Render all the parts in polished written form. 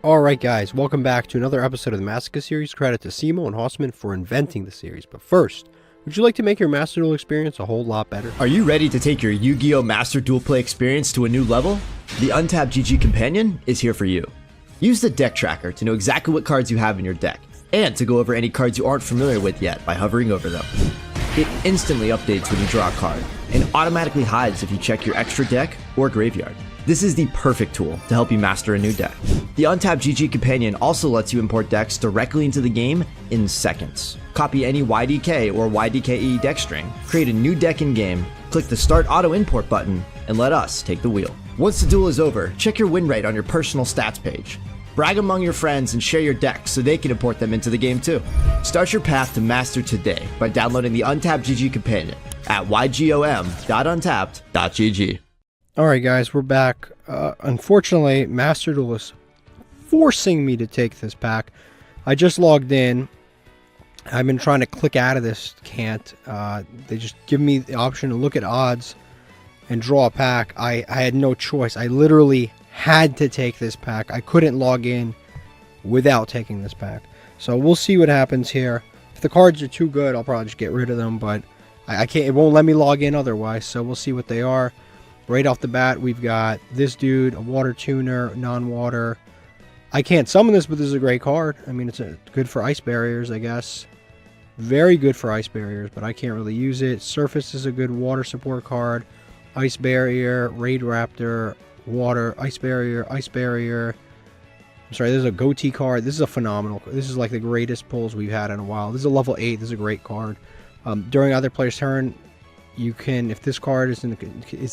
Alright guys, welcome back to another episode of the Masochist series. Credit to Cimo and Hossman for inventing the series. But first, would you like to make your Master Duel experience a whole lot better? Are you ready to take your Yu-Gi-Oh! Master Duel Play experience to a new level? The Untapped GG Companion is here for you. Use the deck tracker to know exactly what cards you have in your deck, and to go over any cards you aren't familiar with yet by hovering over them. It instantly updates when you draw a card, and automatically hides if you check your extra deck or graveyard. This is the perfect tool to help you master a new deck. The Untapped GG Companion also lets you import decks directly into the game in seconds. Copy any YDK or YDKE deck string, create a new deck in-game, click the Start Auto Import button, and let us take the wheel. Once the duel is over, check your win rate on your personal stats page. Brag among your friends and share your decks so they can import them into the game too. Start your path to master today by downloading the Untapped GG Companion at ygom.untapped.gg. Alright guys, we're back. Unfortunately, Master Duel is forcing me to take this pack. I just logged in. I've been trying to click out of this. Can't. They just give me the option to look at odds and draw a pack. I had no choice. I literally had to take this pack. I couldn't log in without taking this pack. So we'll see what happens here. If the cards are too good, I'll probably just get rid of them, but I can't. It won't let me log in otherwise, so we'll see what they are. Right off the bat, we've got this dude, a water tuner, non-water. I can't summon this, but this is a great card. I mean, it's good for ice barriers, I guess. Very good for ice barriers, but I can't really use it. Surface is a good water support card. Ice barrier, Raid Raptor, water, ice barrier, ice barrier. I'm sorry, this is a goatee card. This is a phenomenal. This is like the greatest pulls we've had in a while. This is a level 8. This is a great card. During other player's turn, you can, if this card is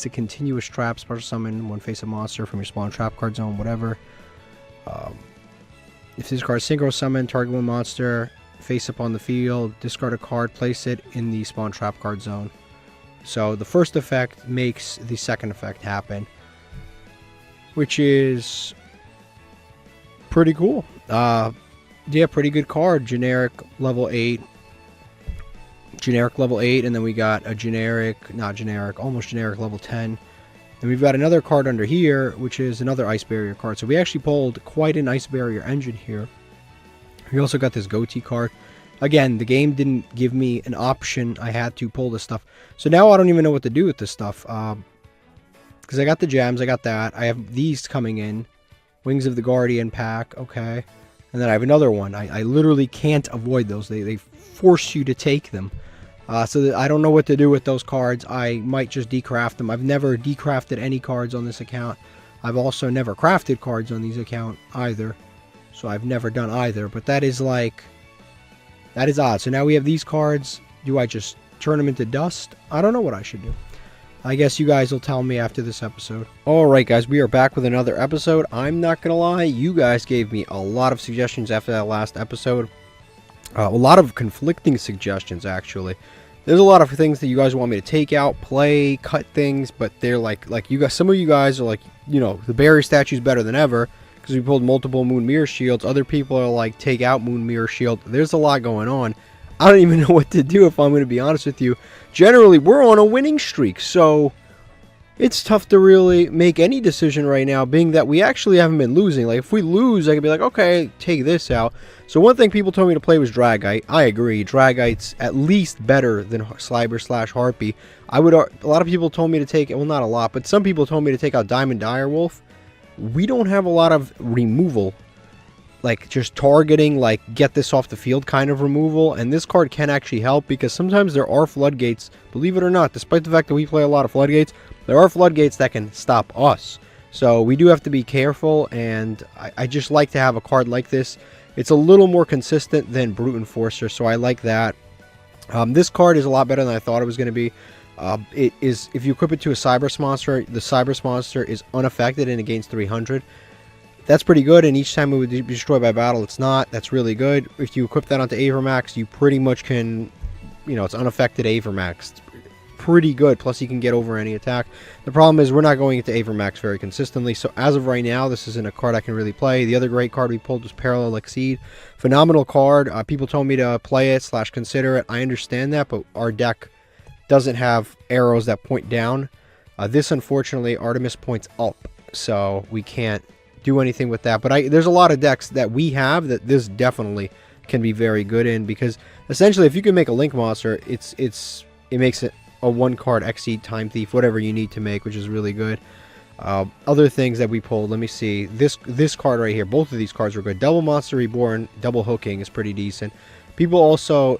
a continuous trap, special summon one face a monster from your spawn trap card zone, whatever. If this card is synchro summon, target one monster, face up on the field, discard a card, place it in the spawn trap card zone. So the first effect makes the second effect happen, which is pretty cool. Yeah, pretty good card. Generic level 8. Generic level 8, and then we got a generic, not generic, almost generic level 10. And we've got another card under here, which is another ice barrier card. So we actually pulled quite an ice barrier engine here. We also got this goatee card. Again, the game didn't give me an option. I had to pull this stuff. So now I don't even know what to do with this stuff. Because I got the gems, I got that. I have these coming in. Wings of the Guardian pack, okay. And then I have another one. I literally can't avoid those. They force you to take them. So I don't know what to do with those cards. I might just decraft them. I've never decrafted any cards on this account. I've also never crafted cards on these account either. So I've never done either. But that is like... that is odd. So now we have these cards. Do I just turn them into dust? I don't know what I should do. I guess you guys will tell me after this episode. Alright guys, we are back with another episode. I'm not gonna lie, you guys gave me a lot of suggestions after that last episode. A lot of conflicting suggestions, actually. There's a lot of things that you guys want me to take out, play, cut things, but they're like you guys, some of you guys are like, you know, the barrier statue's better than ever, because we pulled multiple Moon Mirror Shields. Other people are like, take out Moon Mirror Shield. There's a lot going on. I don't even know what to do, if I'm going to be honest with you. Generally, we're on a winning streak, so it's tough to really make any decision right now, being that we actually haven't been losing. Like, if we lose, I could be like, okay, take this out. So one thing people told me to play was Dragite. I agree. Dragite's at least better than Sliber/Harpy. A lot of people told me to take, well, not a lot, but some people told me to take out Diamond Direwolf. We don't have a lot of removal, like just targeting, like get this off the field kind of removal, and this card can actually help, because sometimes there are floodgates, believe it or not, despite the fact that we play a lot of floodgates, there are floodgates that can stop us. So we do have to be careful, and I just like to have a card like this. It's a little more consistent than Brute Enforcer, so I like that. This card is a lot better than I thought it was going to be. It is, if you equip it to a Cybers monster, the Cybers monster is unaffected and it gains 300. That's pretty good, and each time it would be destroyed by battle, it's not. That's really good. If you equip that onto Avermax, you pretty much can, you know, it's unaffected Avermax. It's pretty good, plus you can get over any attack. The problem is we're not going into Avermax very consistently, so as of right now, this isn't a card I can really play. The other great card we pulled was Parallel Exceed. Phenomenal card. People told me to play it / consider it. I understand that, but our deck doesn't have arrows that point down. This, unfortunately, Artemis points up, so we can't do anything with that. But there's a lot of decks that we have that this definitely can be very good in, because essentially if you can make a Link monster, it makes it a 1-card Exceed, Time Thief, whatever you need to make, which is really good. Other things that we pulled, let me see. This card right here, both of these cards were good. Double Monster Reborn, double hooking is pretty decent. People also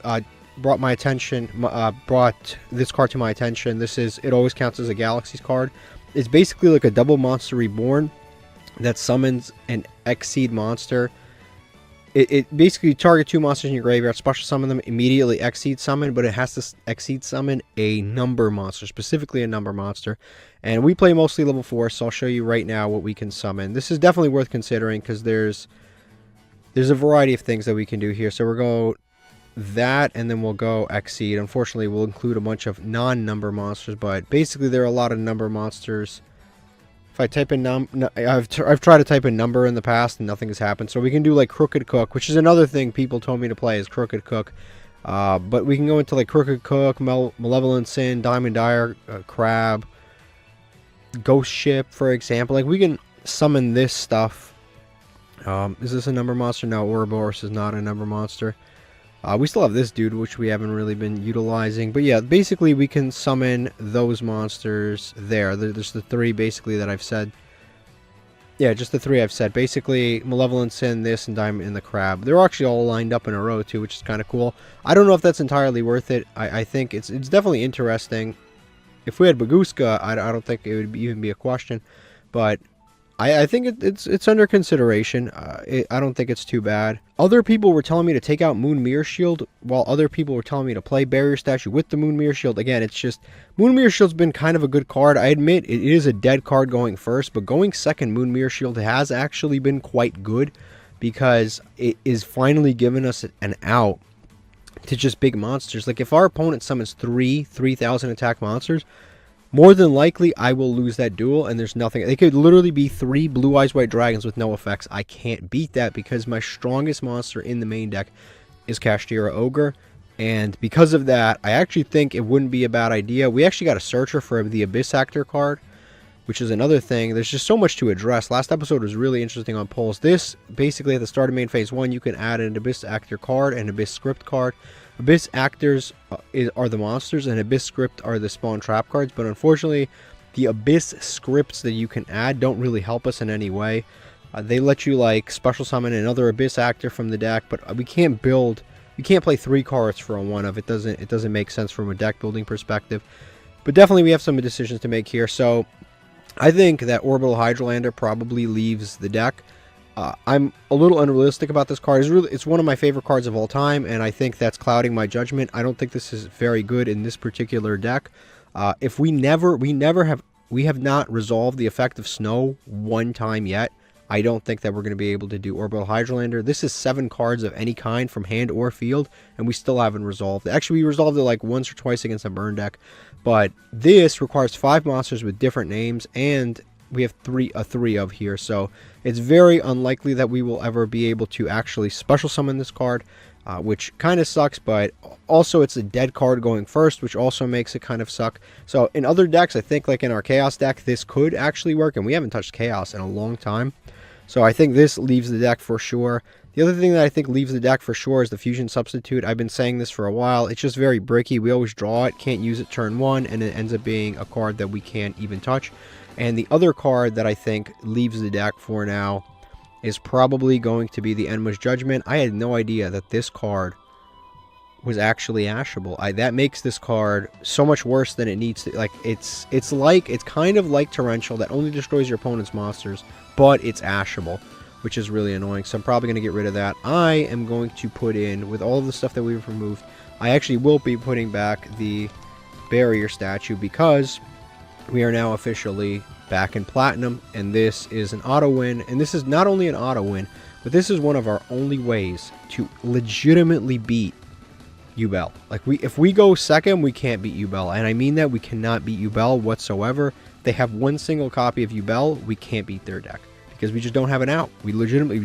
brought this card to my attention. It always counts as a Galaxies card. It's basically like a Double Monster Reborn that summons an Exceed monster. It basically target 2 monsters in your graveyard, special summon them, immediately Exceed summon, but it has to Exceed summon a number monster, specifically a number monster. And we play mostly level 4, so I'll show you right now what we can summon. This is definitely worth considering because there's a variety of things that we can do here. So we'll go that, and then we'll go Exceed. Unfortunately, we'll include a bunch of non-number monsters, but basically there are a lot of number monsters. If I type in I've tried to type in number in the past and nothing has happened. So we can do like Crooked Cook, which is another thing people told me to play is Crooked Cook. But we can go into like Crooked Cook, Malevolent Sin, Diamond Dire, Crab, Ghost Ship, for example. Like we can summon this stuff. Is this a number monster? No, Ouroboros is not a number monster. We still have this dude, which we haven't really been utilizing. But yeah, basically we can summon those monsters there. There's the 3 basically that I've said. Yeah, just the 3 I've said. Basically, Malevolent Sin, this, and Diamond in the Crab. They're actually all lined up in a row too, which is kind of cool. I don't know if that's entirely worth it. I think it's definitely interesting. If we had Baguska, I don't think it would even be a question. But I think it's under consideration. I don't think it's too bad. Other people were telling me to take out Moon Mirror Shield, while other people were telling me to play Barrier Statue with the Moon Mirror Shield. Again, it's just, Moon Mirror Shield's been kind of a good card. I admit it is a dead card going first, but going second, Moon Mirror Shield has actually been quite good, because it is finally giving us an out to just big monsters. Like if our opponent summons 3,000 attack monsters, more than likely, I will lose that duel, and there's nothing. It could literally be 3 Blue Eyes White Dragons with no effects. I can't beat that because my strongest monster in the main deck is Kashtira Ogre, and because of that, I actually think it wouldn't be a bad idea. We actually got a Searcher for the Abyss Actor card, which is another thing. There's just so much to address. Last episode was really interesting on polls. This, basically at the start of main phase 1, you can add an Abyss Actor card and Abyss Script card. Abyss Actors are the monsters, and Abyss Script are the spawn trap cards, but unfortunately, the Abyss Scripts that you can add don't really help us in any way. They let you like special summon another Abyss Actor from the deck, but we can't play 3 cards for a 1-of. It doesn't make sense from a deck building perspective. But definitely we have some decisions to make here. So I think that Orbital Hydrolander probably leaves the deck. I'm a little unrealistic about this card. It's one of my favorite cards of all time, and I think that's clouding my judgment. I don't think this is very good in this particular deck. If we have not resolved the effect of Snow one time yet, I don't think that we're going to be able to do Orbital Hydrolander. This is 7 cards of any kind from hand or field, and we still haven't resolved it. Actually, we resolved it like once or twice against a burn deck, but this requires 5 monsters with different names, and we have 3 of here, so it's very unlikely that we will ever be able to actually special summon this card, which kind of sucks, but also it's a dead card going first, which also makes it kind of suck. So in other decks, I think like in our Chaos deck, this could actually work, and we haven't touched Chaos in a long time, so I think this leaves the deck for sure. The other thing that I think leaves the deck for sure is the Fusion Substitute. I've been saying this for a while. It's just very bricky. We always draw it, can't use it turn 1, and it ends up being a card that we can't even touch. And the other card that I think leaves the deck for now is probably going to be the Enma's Judgment. I had no idea that this card was actually ashable. That makes this card so much worse than it needs to. Like it's kind of like Torrential that only destroys your opponent's monsters, but it's ashable, which is really annoying. So I'm probably going to get rid of that. I am going to put in, with all of the stuff that we've removed, I actually will be putting back the Barrier Statue, because we are now officially back in Platinum, and this is an auto win. And this is not only an auto win, but this is one of our only ways to legitimately beat Yubel. Like if we go second, we can't beat Yubel, and I mean that. We cannot beat Yubel whatsoever. They have 1 single copy of Yubel. We can't beat their deck because we just don't have an out. We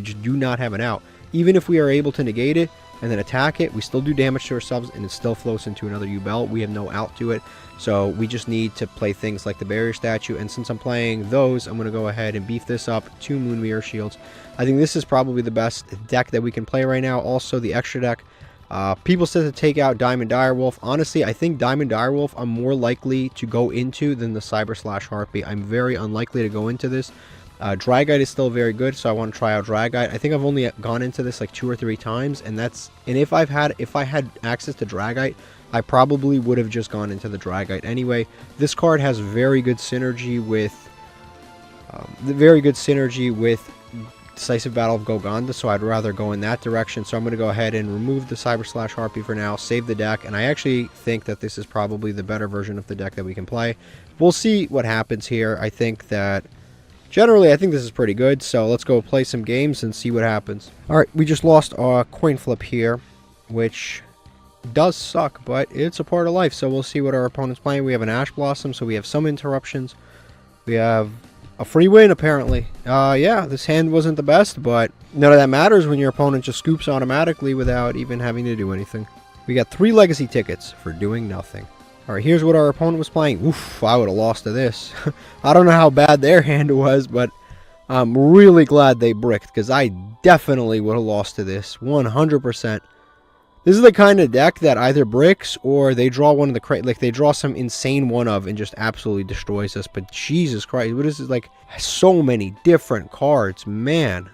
just do not have an out. Even if we are able to negate it, and then attack it, we still do damage to ourselves, and it still floats into another U-Belt. We have no out to it, so we just need to play things like the Barrier Statue, and since I'm playing those, I'm going to go ahead and beef this up. 2 Moon Mirror Shields. I think this is probably the best deck that we can play right now. Also, the extra deck, people said to take out Diamond Direwolf. Honestly, I think Diamond Direwolf I'm more likely to go into than the Cyber/Harpy. I'm very unlikely to go into this. Dragite is still very good, so I want to try out Dragite. I think I've only gone into this like 2 or 3 times, and if I had access to Dragite, I probably would have just gone into the Dragite anyway. This card has very good synergy with Decisive Battle of Golgonda, so I'd rather go in that direction. So I'm going to go ahead and remove the Cyber/Harpy for now, save the deck, and I actually think that this is probably the better version of the deck that we can play. We'll see what happens here. I think that generally, I think this is pretty good, so let's go play some games and see what happens. Alright, we just lost our coin flip here, which does suck, but it's a part of life, so we'll see what our opponent's playing. We have an Ash Blossom, so we have some interruptions. We have a free win, apparently. Yeah, this hand wasn't the best, but none of that matters when your opponent just scoops automatically without even having to do anything. We got 3 legacy tickets for doing nothing. Alright, here's what our opponent was playing. Oof, I would have lost to this. I don't know how bad their hand was, but I'm really glad they bricked, because I definitely would have lost to this. 100%. This is the kind of deck that either bricks or they draw one of the like they draw some insane one of and just absolutely destroys us. But Jesus Christ, what is this? Like, so many different cards, man.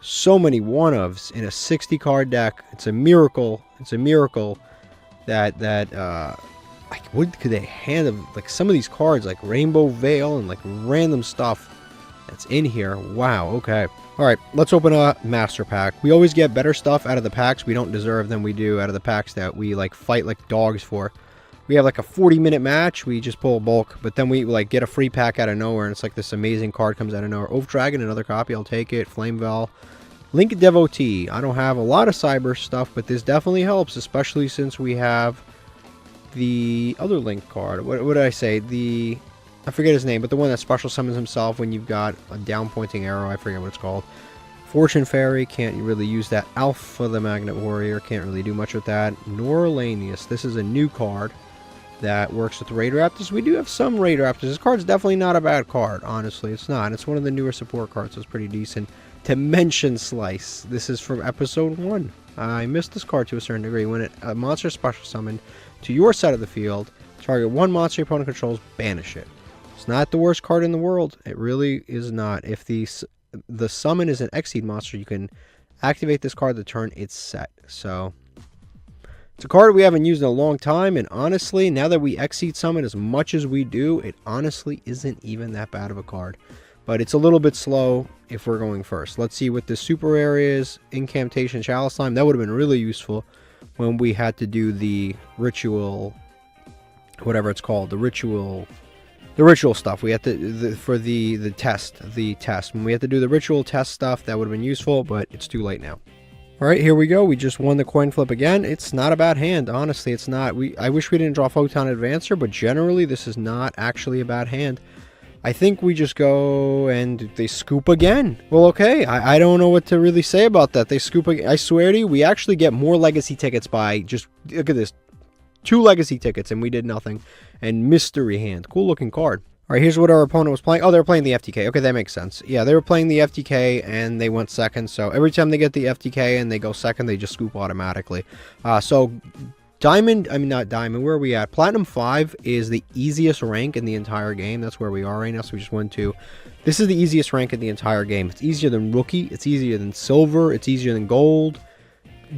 So many one ofs in a 60 card deck. It's a miracle. It's a miracle that like, what could they hand like some of these cards, like Rainbow Veil and like random stuff that's in here. Wow, okay. Alright, let's open a master pack. We always get better stuff out of the packs we don't deserve than we do out of the packs that we like fight like dogs for. We have like a 40-minute match, we just pull a bulk, but then we like get a free pack out of nowhere, and it's like this amazing card comes out of nowhere. Oath Dragon, another copy, I'll take it. Flame Vel. Link Devotee. I don't have a lot of cyber stuff, but this definitely helps, especially since we have the other Link card. What did I say? I forget his name, but the one that special summons himself when you've got a down pointing arrow. I forget what it's called. Fortune Fairy, can't really use that. Alpha the Magnet Warrior, can't really do much with that. Norlanius, this is a new card that works with Raid Raptors. We do have some Raid Raptors. This card's definitely not a bad card, honestly. It's not. It's one of the newer support cards, so it's pretty decent. Dimension Slice. This is from episode 1. I missed this card to a certain degree. When a monster special summoned to your side of the field, target one monster your opponent controls, banish it. It's not the worst card in the world. It really is not. If the summon is an Xyz monster, you can activate this card the turn it's set. So it's a card we haven't used in a long time, and honestly, now that we Xyz summon as much as we do, it honestly isn't even that bad of a card. But it's a little bit slow if we're going first. Let's see what the super rare is. Incantation Chalice Slime. That would have been really useful when we had to do the ritual, whatever it's called, the ritual stuff. We had to for the test. When we had to do the ritual test stuff, that would have been useful, but it's too late now. All right, here we go. We just won the coin flip again. It's not a bad hand, honestly. It's not. I wish we didn't draw Photon Advancer, but generally this is not actually a bad hand. I think we just go and they scoop again. Well, okay. I don't know what to really say about that. They scoop again. I swear to you, we actually get more legacy tickets by just, look at this. 2 legacy tickets and we did nothing. And mystery hand. Cool looking card. All right, here's what our opponent was playing. Oh, they were playing the FTK. Okay, that makes sense. Yeah, they were playing the FTK and they went second. So every time they get the FTK and they go second, they just scoop automatically. So not Diamond, where are we at? Platinum 5 is the easiest rank in the entire game. That's where we are right now, so we just went to. This is the easiest rank in the entire game. It's easier than Rookie, it's easier than Silver, it's easier than Gold,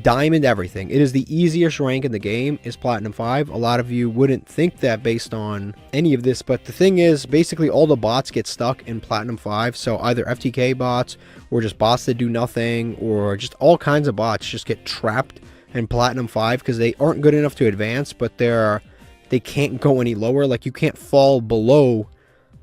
Diamond, everything. It is the easiest rank in the game, is Platinum 5. A lot of you wouldn't think that based on any of this, but the thing is, basically all the bots get stuck in Platinum 5, so either FTK bots, or just bots that do nothing, or just all kinds of bots just get trapped and Platinum 5 because they aren't good enough to advance, but they can't go any lower. Like, you can't fall below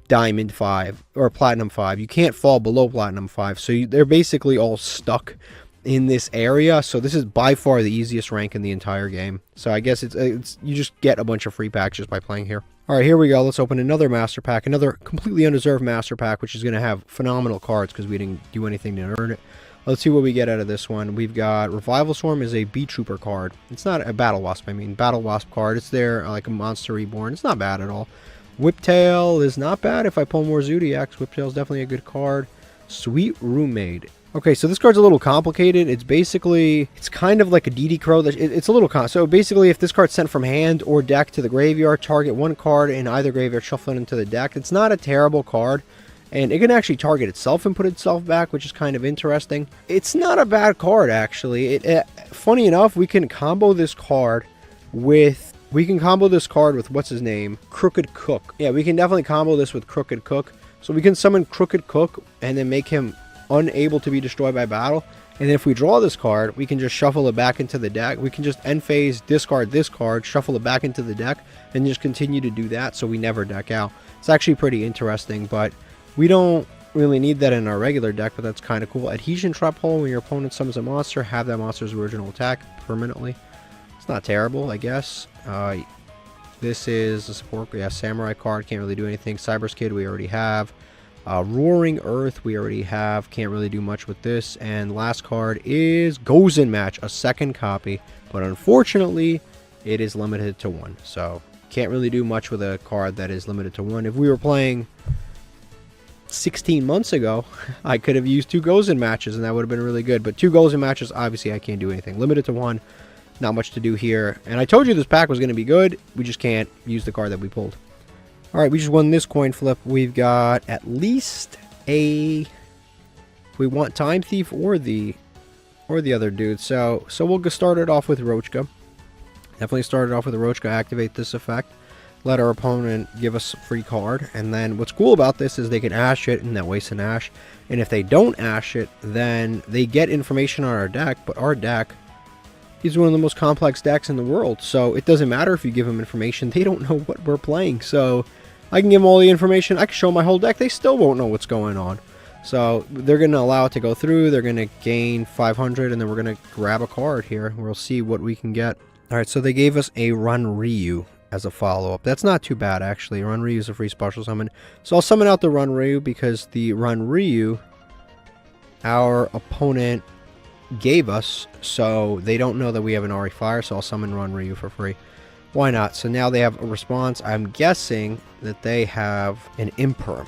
Diamond 5 or Platinum 5. You can't fall below Platinum 5. So they're basically all stuck in this area. So this is by far the easiest rank in the entire game. So I guess it's you just get a bunch of free packs just by playing here. All right, here we go. Let's open another master pack, another completely undeserved master pack, which is going to have phenomenal cards because we didn't do anything to earn it. Let's see what we get out of this one. We've got Revival Storm is a Beat Trooper card. It's not a Battle Wasp, I mean. Battle Wasp card. It's there like a Monster Reborn. It's not bad at all. Whiptail is not bad if I pull more Zodiacs. Whiptail is definitely a good card. Sweet Roommate. Okay, so this card's a little complicated. It's basically, it's kind of like a DD Crow. It's a little so basically, if this card's sent from hand or deck to the graveyard, target one card in either graveyard, shuffle it into the deck. It's not a terrible card, and it can actually target itself and put itself back, which is kind of interesting. It's not a bad card, actually. Funny enough, we can combo this card with... what's his name? Crooked Cook. Yeah, we can definitely combo this with Crooked Cook. So we can summon Crooked Cook and then make him unable to be destroyed by battle. And then if we draw this card, we can just shuffle it back into the deck. We can just end phase, discard this card, shuffle it back into the deck, and just continue to do that so we never deck out. It's actually pretty interesting, but we don't really need that in our regular deck, but that's kind of cool. Adhesion Trap Hole, when your opponent summons a monster, have that monster's original attack permanently. It's not terrible, I guess. This is a support, yeah, Samurai card, can't really do anything. Cyber Skid we already have. Roaring Earth we already have, can't really do much with this. And last card is Gozen Match, a second copy, but unfortunately it is limited to 1. So can't really do much with a card that is limited to 1. If we were playing 16 months ago, I could have used 2 Gozen Matches and that would have been really good. But 2 Gozen Matches, obviously I can't do anything. Limited to 1. Not much to do here. And I told you this pack was going to be good. We just can't use the card that we pulled. Alright, we just won this coin flip. We've got at least a... We want Time Thief or the other dude. So we'll start it off with Roachka. Definitely start it off with Roachka. Activate this effect. Let our opponent give us a free card. And then what's cool about this is they can Ash it and that wastes an Ash. And if they don't Ash it, then they get information on our deck. But our deck... He's one of the most complex decks in the world, so it doesn't matter if you give them information. They don't know what we're playing, so I can give them all the information. I can show my whole deck. They still won't know what's going on. So they're going to allow it to go through. They're going to gain 500, and then we're going to grab a card here. We'll see what we can get. All right, so they gave us a Run Ryu as a follow-up. That's not too bad, actually. Run Ryu is a free special summon. So I'll summon out the Run Ryu because the Run Ryu, our opponent... gave us, so they don't know that we have an Ari Fire, so I'll summon Run Ryu for free. Why not? So now they have a response. I'm guessing that they have an Imperm.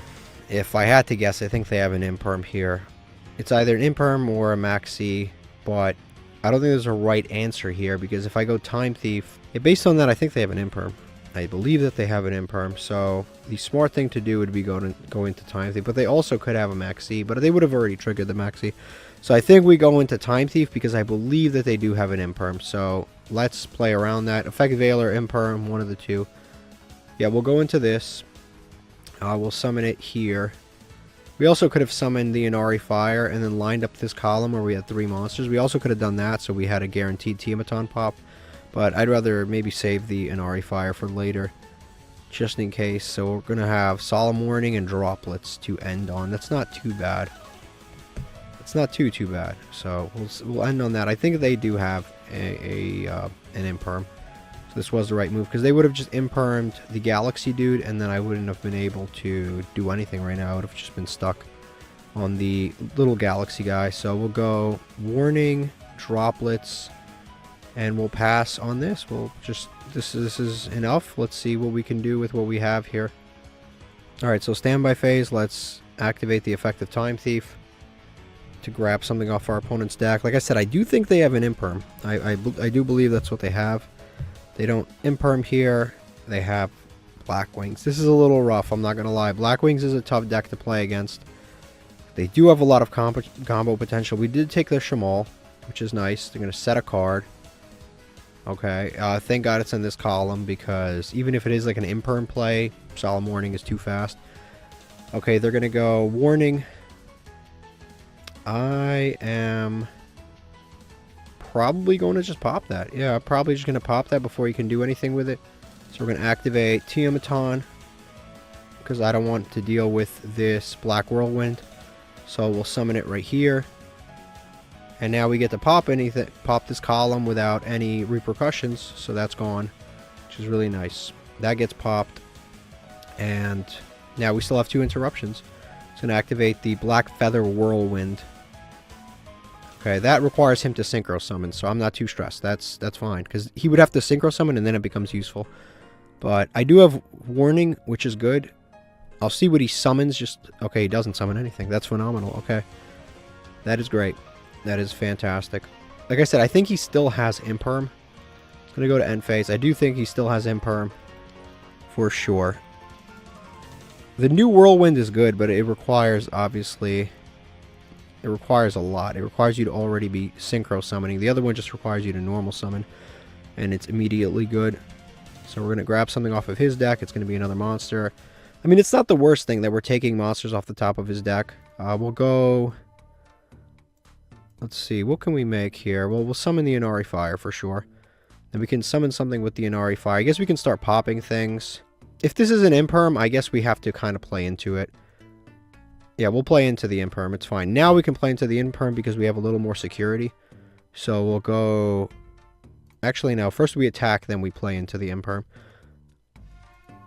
If I had to guess, I think they have an Imperm here. It's either an Imperm or a Maxi, but I don't think there's a right answer here, because if I go Time Thief, based on that, I think they have an Imperm. I believe that they have an Imperm, so the smart thing to do would be go into Time Thief, but they also could have a Maxi, but they would have already triggered the Maxi. So I think we go into Time Thief because I believe that they do have an Imperm. So let's play around that. Effect Veil or Imperm, one of the two. Yeah, we'll go into this. We'll summon it here. We also could have summoned the Inari Fire and then lined up this column where we had 3 monsters. We also could have done that so we had a guaranteed Tiamaton pop. But I'd rather maybe save the Inari Fire for later, just in case. So we're going to have Solemn Warning and Droplets to end on. That's not too bad. It's not too bad. So we'll end on that. I think they do have an Imperm. So this was the right move, because they would have just Impermed the Galaxy dude, and then I wouldn't have been able to do anything right now. I would have just been stuck on the little Galaxy guy. So we'll go Warning, Droplets, and we'll pass on this. We'll just, this is enough. Let's see what we can do with what we have here. Alright, so standby phase. Let's activate the effect of Time Thief to grab something off our opponent's deck. Like I said, I do think they have an Imperm. I do believe that's what they have. They don't Imperm here. They have Black Wings. This is a little rough, I'm not going to lie. Black Wings is a tough deck to play against. They do have a lot of combo potential. We did take the Shamal, which is nice. They're going to set a card. Okay, thank God it's in this column, because even if it is like an Imperm play, Solemn Warning is too fast. Okay, they're going to go Warning. I am probably going to just pop that. Yeah, I'm probably just going to pop that before you can do anything with it. So we're going to activate Tiamaton, because I don't want to deal with this Black Whirlwind. So we'll summon it right here. And now we get to pop this column without any repercussions. So that's gone, which is really nice. That gets popped. And now we still have 2 interruptions. It's going to activate the Black Feather Whirlwind. Okay, that requires him to synchro summon, so I'm not too stressed. That's fine, because he would have to synchro summon and then it becomes useful. But I do have warning, which is good. I'll see what he summons. Just okay, he doesn't summon anything. That's phenomenal. Okay, that is great. That is fantastic. Like I said, I think he still has Imperm. It's gonna go to end phase. I do think he still has Imperm for sure. The new Whirlwind is good, but it requires, obviously, it requires a lot. It requires you to already be synchro summoning. The other one just requires you to normal summon, and it's immediately good. So we're going to grab something off of his deck. It's going to be another monster. I mean, it's not the worst thing that we're taking monsters off the top of his deck. We'll go... Let's see, what can we make here? Well, we'll summon the Inari Fire for sure. Then we can summon something with the Inari Fire. I guess we can start popping things. If this is an Imperm, I guess we have to kind of play into it. Yeah, we'll play into the Imperm. It's fine. Now we can play into the Imperm because we have a little more security. So we'll go... Actually, no. First we attack, then we play into the Imperm.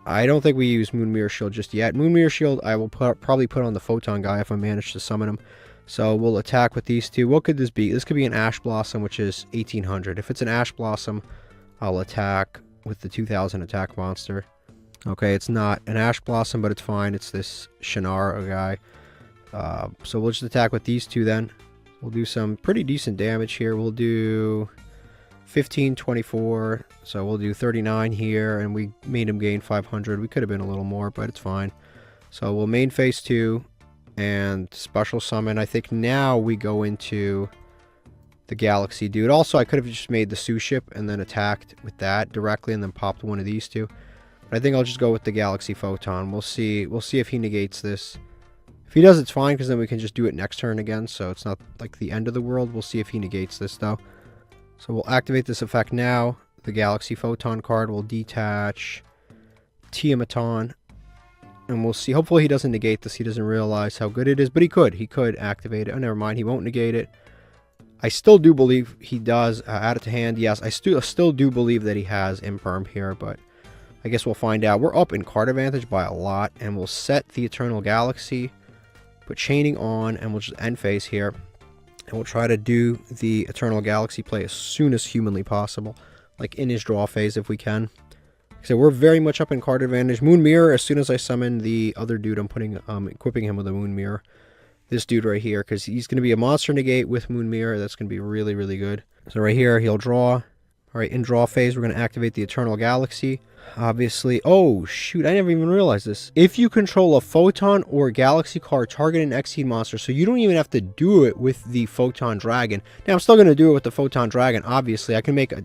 I don't think we use Moon Mirror Shield just yet. Moon Mirror Shield, I will probably put on the Photon guy if I manage to summon him. So we'll attack with these two. What could this be? This could be an Ash Blossom, which is 1800. If it's an Ash Blossom, I'll attack with the 2000 attack monster. Okay, it's not an Ash Blossom, but it's fine. It's this Shannara guy. So we'll just attack with these two then. We'll do some pretty decent damage here. We'll do 15, 24. So we'll do 39 here, and we made him gain 500. We could have been a little more, but it's fine. So we'll main phase 2 and special summon. I think now we go into the Galaxy Dude. Also, I could have just made the Sue ship and then attacked with that directly and then popped one of these two. But I think I'll just go with the Galaxy Photon. We'll see if he negates this. If he does, it's fine, because then we can just do it next turn again, so it's not like the end of the world. We'll see if he negates this, though. So we'll activate this effect now. The Galaxy Photon card will detach Tiamaton. And we'll see. Hopefully he doesn't negate this. He doesn't realize how good it is, but he could. He could activate it. Oh, never mind. He won't negate it. I still do believe he does. Add it to hand. Yes, I still do believe that he has Imperm here, but I guess we'll find out. We're up in card advantage by a lot, and we'll set the Eternal Galaxy, put Chaining on, and we'll just end phase here. And we'll try to do the Eternal Galaxy play as soon as humanly possible, like in his draw phase if we can. So we're very much up in card advantage. Moon Mirror, as soon as I summon the other dude, I'm equipping him with a Moon Mirror. This dude right here, because he's going to be a monster negate with Moon Mirror. That's going to be really, really good. So right here, he'll draw. All right, in draw phase, we're going to activate the Eternal Galaxy. Obviously, oh shoot, I never even realized this. If you control a Photon or Galaxy card, target an Exceed monster, so you don't even have to do it with the Photon Dragon. Now, I'm still going to do it with the Photon Dragon, obviously. I can make a...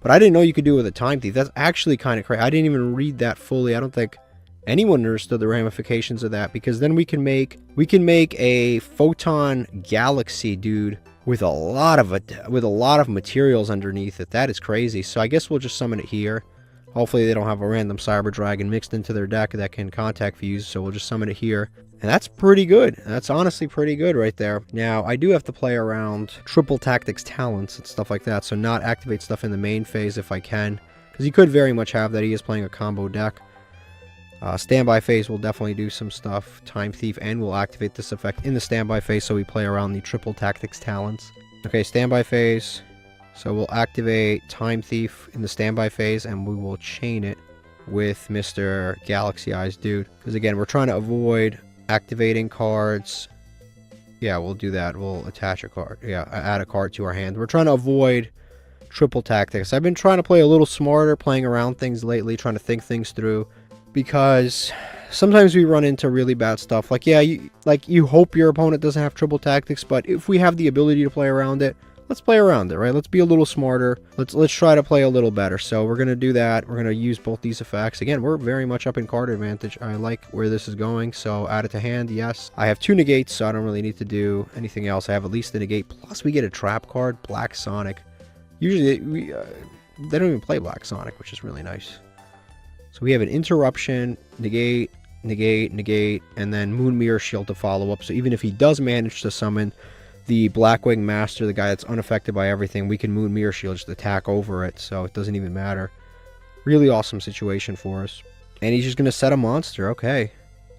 But I didn't know you could do it with a Time Thief. That's actually kind of crazy. I didn't even read that fully. I don't think anyone understood the ramifications of that, because then we can make a Photon Galaxy dude with a lot of materials underneath it. That is crazy. So I guess we'll just summon it here. Hopefully they don't have a random Cyber Dragon mixed into their deck that can contact fuse, so we'll just summon it here. And that's pretty good. That's honestly pretty good right there. Now, I do have to play around Triple Tactics Talents and stuff like that, so not activate stuff in the main phase if I can, because he could very much have that. He is playing a combo deck. Standby phase will definitely do some stuff. Time Thief, and we'll activate this effect in the standby phase, so we play around the Triple Tactics Talents. Okay, standby phase. So we'll activate Time Thief in the standby phase, and we will chain it with Mr. Galaxy Eyes Dude. Because again, we're trying to avoid activating cards. Yeah, we'll do that. We'll attach a card. Yeah, add a card to our hand. We're trying to avoid Triple Tactics. I've been trying to play a little smarter, playing around things lately, trying to think things through. Because sometimes we run into really bad stuff. Like, yeah, you hope your opponent doesn't have Triple Tactics, but if we have the ability to play around it, let's play around it, right? Let's be a little smarter. Let's try to play a little better. So we're going to do that. We're going to use both these effects. Again, we're very much up in card advantage. I like where this is going. So add it to hand, yes. I have 2 negates, so I don't really need to do anything else. I have at least a negate. Plus, we get a trap card, Black Sonic. Usually, they don't even play Black Sonic, which is really nice. So we have an interruption, negate, negate, negate, and then Moon Mirror Shield to follow up. So even if he does manage to summon the Blackwing Master, the guy that's unaffected by everything, we can Moon Mirror Shield, just attack over it, so it doesn't even matter. Really awesome situation for us. And he's just going to set a monster. Okay.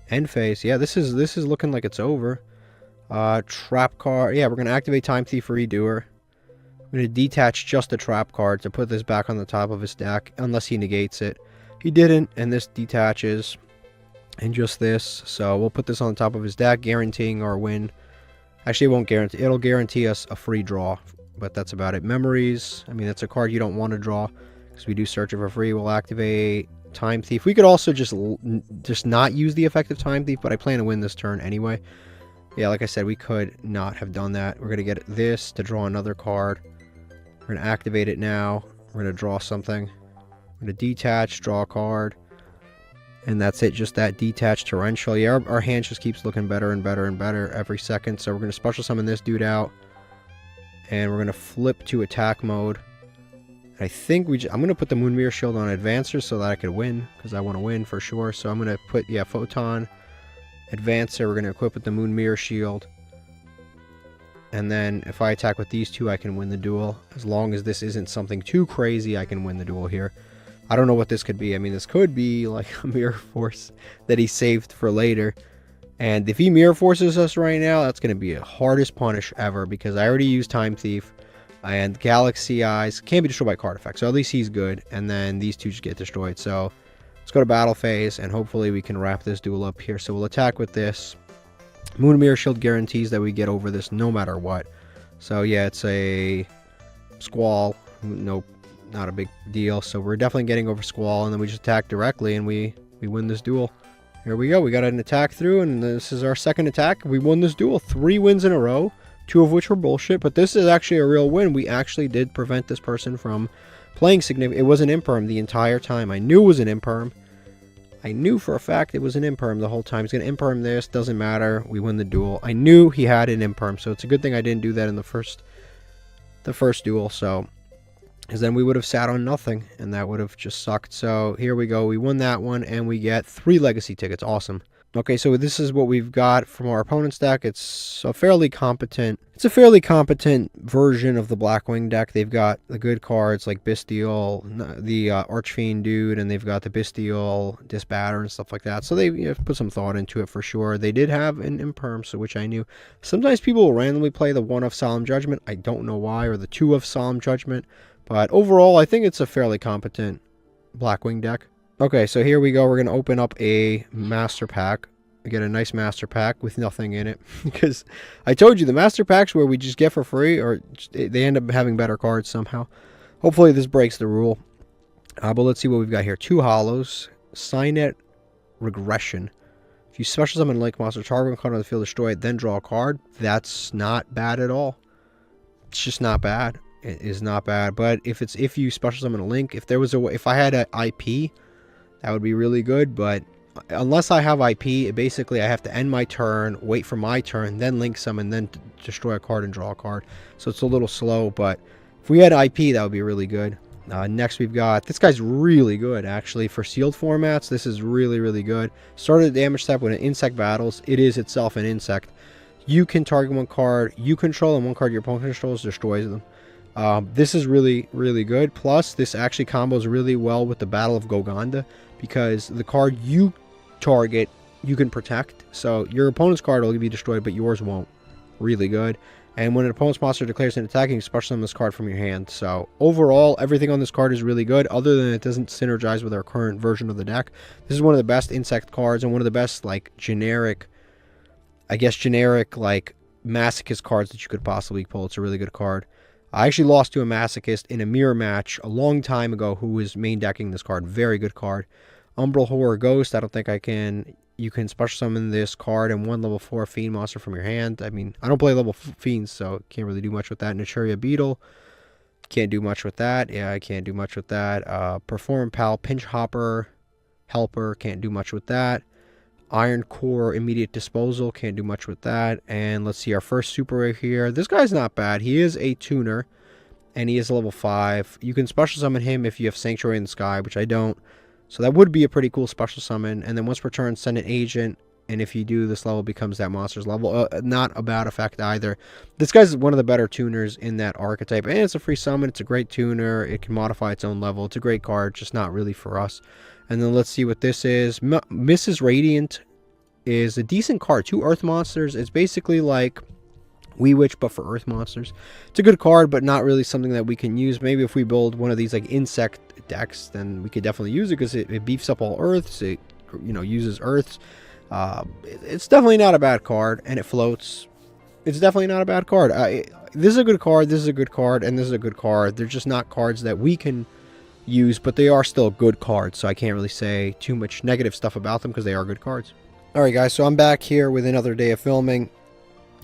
End phase. Yeah, this is looking like it's over. Trap card. Yeah, we're going to activate Time Thief for Redoer. I'm going to detach just the trap card to put this back on the top of his deck, unless he negates it. He didn't, and this detaches. And just this. So we'll put this on the top of his deck, guaranteeing our win. Actually, it won't guarantee. It'll guarantee us a free draw, but that's about it. Memories. I mean, that's a card you don't want to draw, because we do search it for free. We'll activate Time Thief. We could also just not use the effective Time Thief, but I plan to win this turn anyway. Yeah, like I said, we could not have done that. We're going to get this to draw another card. We're going to activate it now. We're going to draw something. We're going to detach, draw a card. And that's it, just that detached torrential. Yeah, our hand just keeps looking better and better and better every second. So we're going to special summon this dude out. And we're going to flip to attack mode. I think I'm going to put the Moon Mirror Shield on Advancer so that I could win, because I want to win for sure. So I'm going to put, yeah, Photon, Advancer. We're going to equip with the Moon Mirror Shield. And then if I attack with these two, I can win the duel. As long as this isn't something too crazy, I can win the duel here. I don't know what this could be. I mean, this could be like a Mirror Force that he saved for later. And if he Mirror Forces us right now, that's going to be the hardest punish ever, because I already used Time Thief. And Galaxy Eyes can't be destroyed by card effect, so at least he's good. And then these two just get destroyed. So let's go to battle phase, and hopefully we can wrap this duel up here. So we'll attack with this. Moon Mirror Shield guarantees that we get over this no matter what. So yeah, it's a Squall. Nope, not a big deal. So we're definitely getting over Squall, and then we just attack directly, and we win this duel. Here we go. We got an attack through, and this is our second attack. We won this duel. 3 wins in a row. 2 of which were bullshit, but this is actually a real win. We actually did prevent this person from playing significant. It was an imperm the entire time. I knew it was an imperm. I knew for a fact it was an imperm the whole time. He's going to imperm this. Doesn't matter. We win the duel. I knew he had an imperm, so it's a good thing I didn't do that in the first duel. So, because then we would have sat on nothing, and that would have just sucked. So here we go. We won that one, and we get 3 legacy tickets. Awesome. Okay, so this is what we've got from our opponent's deck. It's a fairly competent version of the Blackwing deck. They've got the good cards like Bestial, the Archfiend dude, and they've got the Bestial Disbatter and stuff like that. So they put some thought into it for sure. They did have an Imperm, so which I knew. Sometimes people will randomly play the 1 of Solemn Judgment. I don't know why, or the 2 of Solemn Judgment. But overall, I think it's a fairly competent Blackwing deck. Okay, so here we go. We're going to open up a master pack. We get a nice master pack with nothing in it. Because I told you, the master packs where we just get for free, or they end up having better cards somehow. Hopefully this breaks the rule. But let's see what we've got here. 2 hollows. Signet Regression. If you special summon Lake Monster, target one card on the field, destroy it, then draw a card. That's not bad at all. It's just not bad. It is not bad. But if you special summon a Link, if I had an IP, that would be really good, but unless I have IP, basically I have to end my turn, wait for my turn, then Link summon, then destroy a card and draw a card. So it's a little slow, but if we had IP, that would be really good. Next we've got, this guy's really good actually for sealed formats. This is really, really good. Started the damage step when it insect battles. It is itself an insect. You can target 1 card you control, and 1 card your opponent controls destroys them. This is really, really good. Plus, this actually combos really well with the Battle of Golgonda, because the card you target, you can protect. So your opponent's card will be destroyed, but yours won't. Really good. And when an opponent's monster declares an attack, you can special summon this card from your hand. So overall, everything on this card is really good, other than it doesn't synergize with our current version of the deck. This is one of the best insect cards, and one of the best, like, generic, like, masochist cards that you could possibly pull. It's a really good card. I actually lost to a masochist in a mirror match a long time ago who was main decking this card. Very good card. Umbral Horror Ghost. I don't think I can. You can special summon this card and 1 level 4 Fiend monster from your hand. I mean, I don't play level Fiends, so can't really do much with that. Naturia Beetle. Can't do much with that. Yeah, I can't do much with that. Perform Pal, Pinch Hopper, Helper. Can't do much with that. Iron Core Immediate Disposal. Can't do much with that. And let's see, our first super right here. This guy's not bad. He is a tuner, and he is level 5. You can special summon him if you have Sanctuary in the Sky, which I don't. So that would be a pretty cool special summon. And then once per turn, send an agent. And if you do, this level becomes that monster's level. Not a bad effect either. This guy's one of the better tuners in that archetype. And it's a free summon. It's a great tuner. It can modify its own level. It's a great card, just not really for us. And then let's see what this is. Mrs. Radiant is a decent card. 2 Earth Monsters. It's basically like Wee Witch, but for Earth Monsters. It's a good card, but not really something that we can use. Maybe if we build one of these like insect decks, then we could definitely use it because it beefs up all Earths. It, you know, uses Earths. It's definitely not a bad card, and it floats. It's definitely not a bad card. This is a good card, this is a good card, and this is a good card. They're just not cards that we can use, but they are still good cards, so I can't really say too much negative stuff about them because they are good cards. Alright guys, so I'm back here with another day of filming.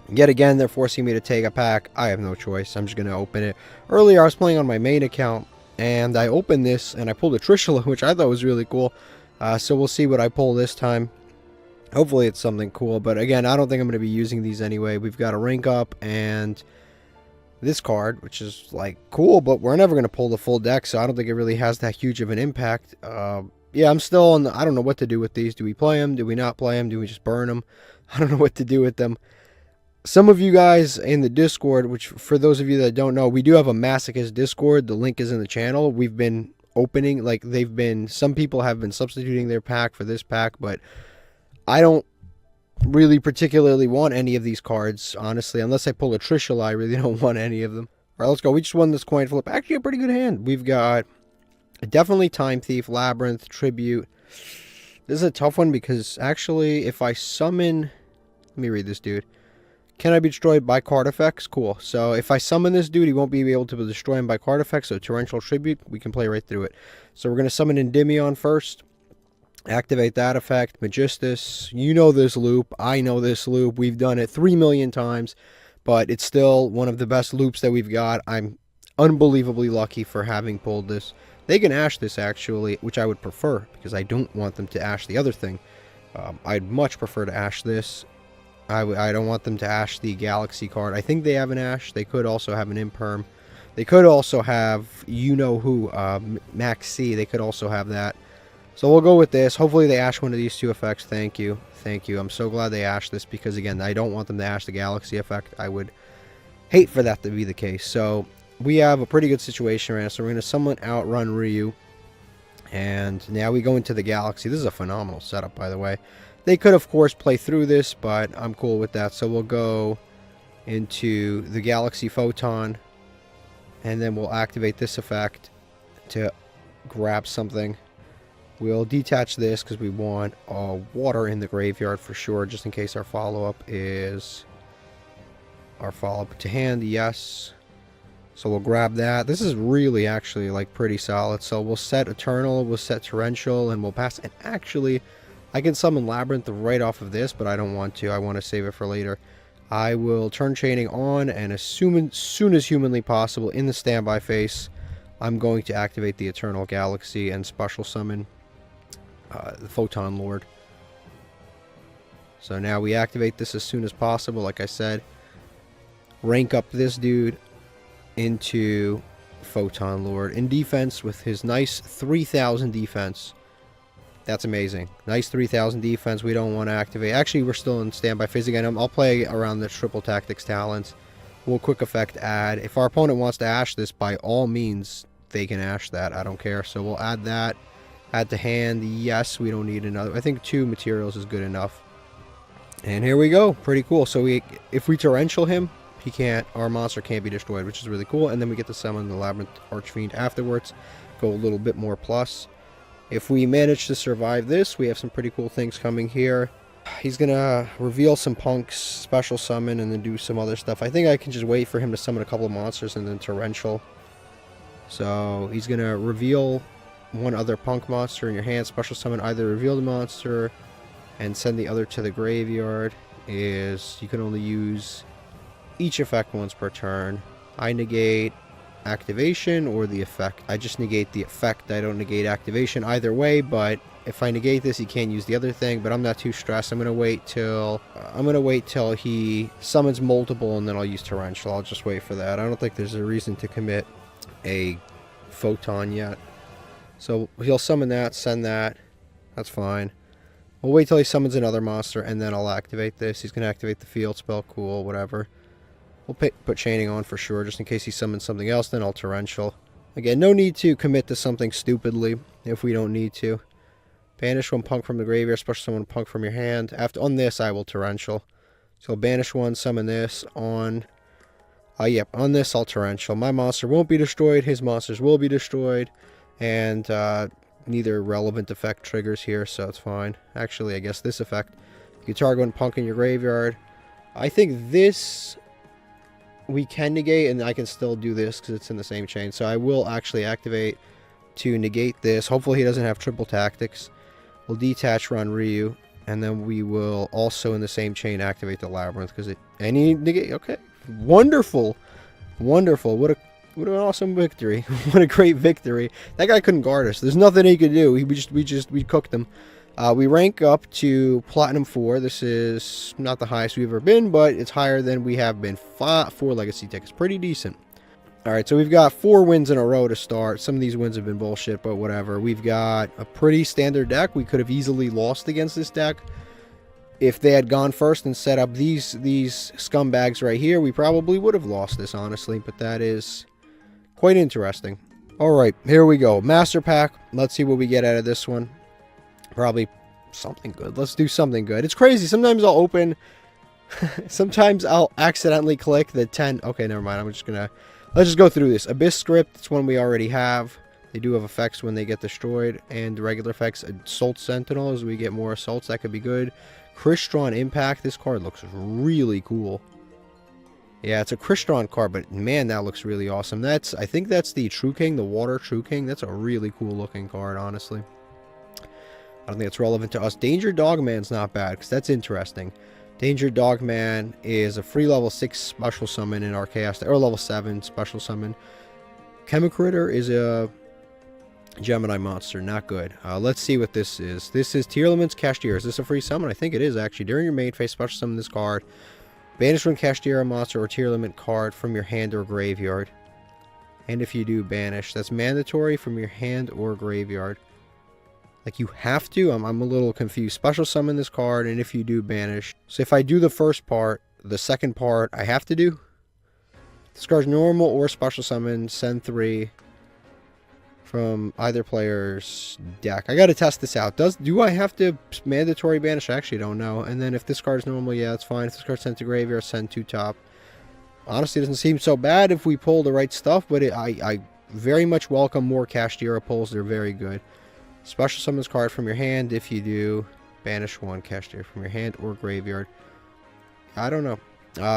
Yet again, they're forcing me to take a pack. I have no choice. I'm just going to open it. Earlier, I was playing on my main account, and I opened this, and I pulled a Trishula, which I thought was really cool. So we'll see what I pull this time. Hopefully it's something cool, but again, I don't think I'm going to be using these anyway. We've got a Rank Up and this card, which is like cool, but we're never going to pull the full deck, so I don't think it really has that huge of an impact. Yeah, I'm still on I don't know what to do with these. Do we play them? Do we not play them? Do we just burn them? I don't know what to do with them. Some of you guys in the Discord, which for those of you that don't know, we do have a Masochist Discord. The link is in the channel. We've been opening, like some people have been substituting their pack for this pack, but I don't really particularly want any of these cards, honestly. Unless I pull a Trishula, I really don't want any of them. All right, let's go. We just won this coin flip. Actually, a pretty good hand. We've got definitely Time Thief, Labyrinth, Tribute. This is a tough one because actually, if I summon... Let me read this, dude. Can I be destroyed by card effects? Cool. So if I summon this dude, he won't be able to destroy him by card effects. So Torrential Tribute, we can play right through it. So we're going to summon Endymion first. Activate that effect. Magistus. You know this loop. I know this loop. We've done it 3 million times. But it's still one of the best loops that we've got. I'm unbelievably lucky for having pulled this. They can Ash this, actually, which I would prefer. Because I don't want them to Ash the other thing. I'd much prefer to Ash this. I don't want them to Ash the Galaxy card. I think they have an Ash. They could also have an Imperm. They could also have, you know who, Max C. They could also have that. So we'll go with this. Hopefully they Ash one of these 2 effects. Thank you. Thank you. I'm so glad they Ash this because, again, I don't want them to Ash the Galaxy effect. I would hate for that to be the case. So we have a pretty good situation right now. So we're going to summon Outrun Ryu. And now we go into the Galaxy. This is a phenomenal setup, by the way. They could, of course, play through this, but I'm cool with that. So we'll go into the Galaxy Photon, and then we'll activate this effect to grab something. We'll detach this because we want water in the graveyard for sure, just in case our follow-up is our follow-up to hand. Yes. So we'll grab that. This is really actually like pretty solid. So we'll set Eternal, we'll set Torrential, and we'll pass. And actually, I can summon Labyrinth right off of this, but I don't want to. I want to save it for later. I will turn Chaining on, and as soon as humanly possible, in the standby phase, I'm going to activate the Eternal Galaxy and special summon the Photon Lord. So now we activate this as soon as possible, like I said. Rank up this dude into Photon Lord. In defense, with his nice 3,000 defense. That's amazing. Nice 3,000 defense. We don't want to activate. Actually, we're still in standby phase again. I'll play around the Triple Tactics Talents. We'll quick effect add. If our opponent wants to Ash this, by all means, they can Ash that. I don't care. So we'll add that. Add to hand. Yes, we don't need another. I think 2 materials is good enough. And here we go. Pretty cool. So if we Torrential him, our monster can't be destroyed, which is really cool. And then we get to summon the Labyrinth Archfiend afterwards. Go a little bit more plus. If we manage to survive this, we have some pretty cool things coming here. He's going to reveal some punks, special summon, and then do some other stuff. I think I can just wait for him to summon a couple of monsters and then Torrential. So he's going to reveal one other punk monster in your hand, special summon, either reveal the monster and send the other to the graveyard. You can only use each effect once per turn. I negate activation or the effect. I just negate the effect. I don't negate activation either way, but if I negate this, he can't use the other thing, but I'm not too stressed. I'm gonna wait till he summons multiple, and then I'll use Torrential. I'll just wait for that. I don't think there's a reason to commit a Photon yet. So he'll summon that, send that. That's fine. We'll wait till he summons another monster, and then I'll activate this. He's gonna activate the field spell. Cool, whatever. We'll put Chaining on for sure, just in case he summons something else, then I'll Torrential. Again, no need to commit to something stupidly if we don't need to. Banish one punk from the graveyard, special summon punk from your hand. On this, I will torrential. So banish one, summon this on... yep, on this I'll torrential. My monster won't be destroyed, his monsters will be destroyed, and neither relevant effect triggers here, so it's fine. Actually, I guess this effect, you target one punk in your graveyard. I think this we can negate, and I can still do this because it's in the same chain. So I will actually activate to negate this. Hopefully he doesn't have triple tactics. We'll detach Ron Ryu, and then we will also in the same chain activate the Labyrinth because any negate. Okay, wonderful, wonderful. What an awesome victory! What a great victory! That guy couldn't guard us. There's nothing he could do. We cooked him. We rank up to Platinum 4. This is not the highest we've ever been, but it's higher than we have been. 4 legacy tickets, pretty decent. Alright, so we've got 4 wins in a row to start. Some of these wins have been bullshit, but whatever. We've got a pretty standard deck. We could have easily lost against this deck. If they had gone first and set up these scumbags right here, we probably would have lost this, honestly. But that is quite interesting. Alright, here we go. Master Pack. Let's see what we get out of this one. Probably something good. Let's do something good. It's crazy. Sometimes I'll open... Sometimes I'll accidentally click the 10... Okay, never mind. I'm just gonna... Let's just go through this. Abyss Script, it's one we already have. They do have effects when they get destroyed. And regular effects. Assault Sentinel, as we get more assaults, that could be good. Crystron Impact. This card looks really cool. Yeah, it's a Crystron card, but man, that looks really awesome. I think that's the True King, the Water True King. That's a really cool looking card, honestly. I don't think it's relevant to us. Danger Dogman's not bad, because that's interesting. Danger Dogman is a free level 6 special summon in our Chaos, or level 7 special summon. Chemicritter is a Gemini monster, not good. Let's see what this is. This is Tearlament's Cashier. Is this a free summon? I think it is, actually. During your main phase, special summon this card. Banish one Cashier monster or Tearlament card from your hand or graveyard. And if you do, banish. That's mandatory from your hand or graveyard. Like, you have to? I'm a little confused. Special summon this card, and if you do, banish. So if I do the first part, the second part, I have to do? This card's normal or special summon. Send 3 from either player's deck. I gotta test this out. Do I have to mandatory banish? I actually don't know. And then if this card's normal, yeah, that's fine. If this card's sent to graveyard, send 2 top. Honestly, it doesn't seem so bad if we pull the right stuff, but I very much welcome more Cashier pulls. They're very good. Special summons card from your hand. If you do, banish one Cashier from your hand or graveyard. I don't know.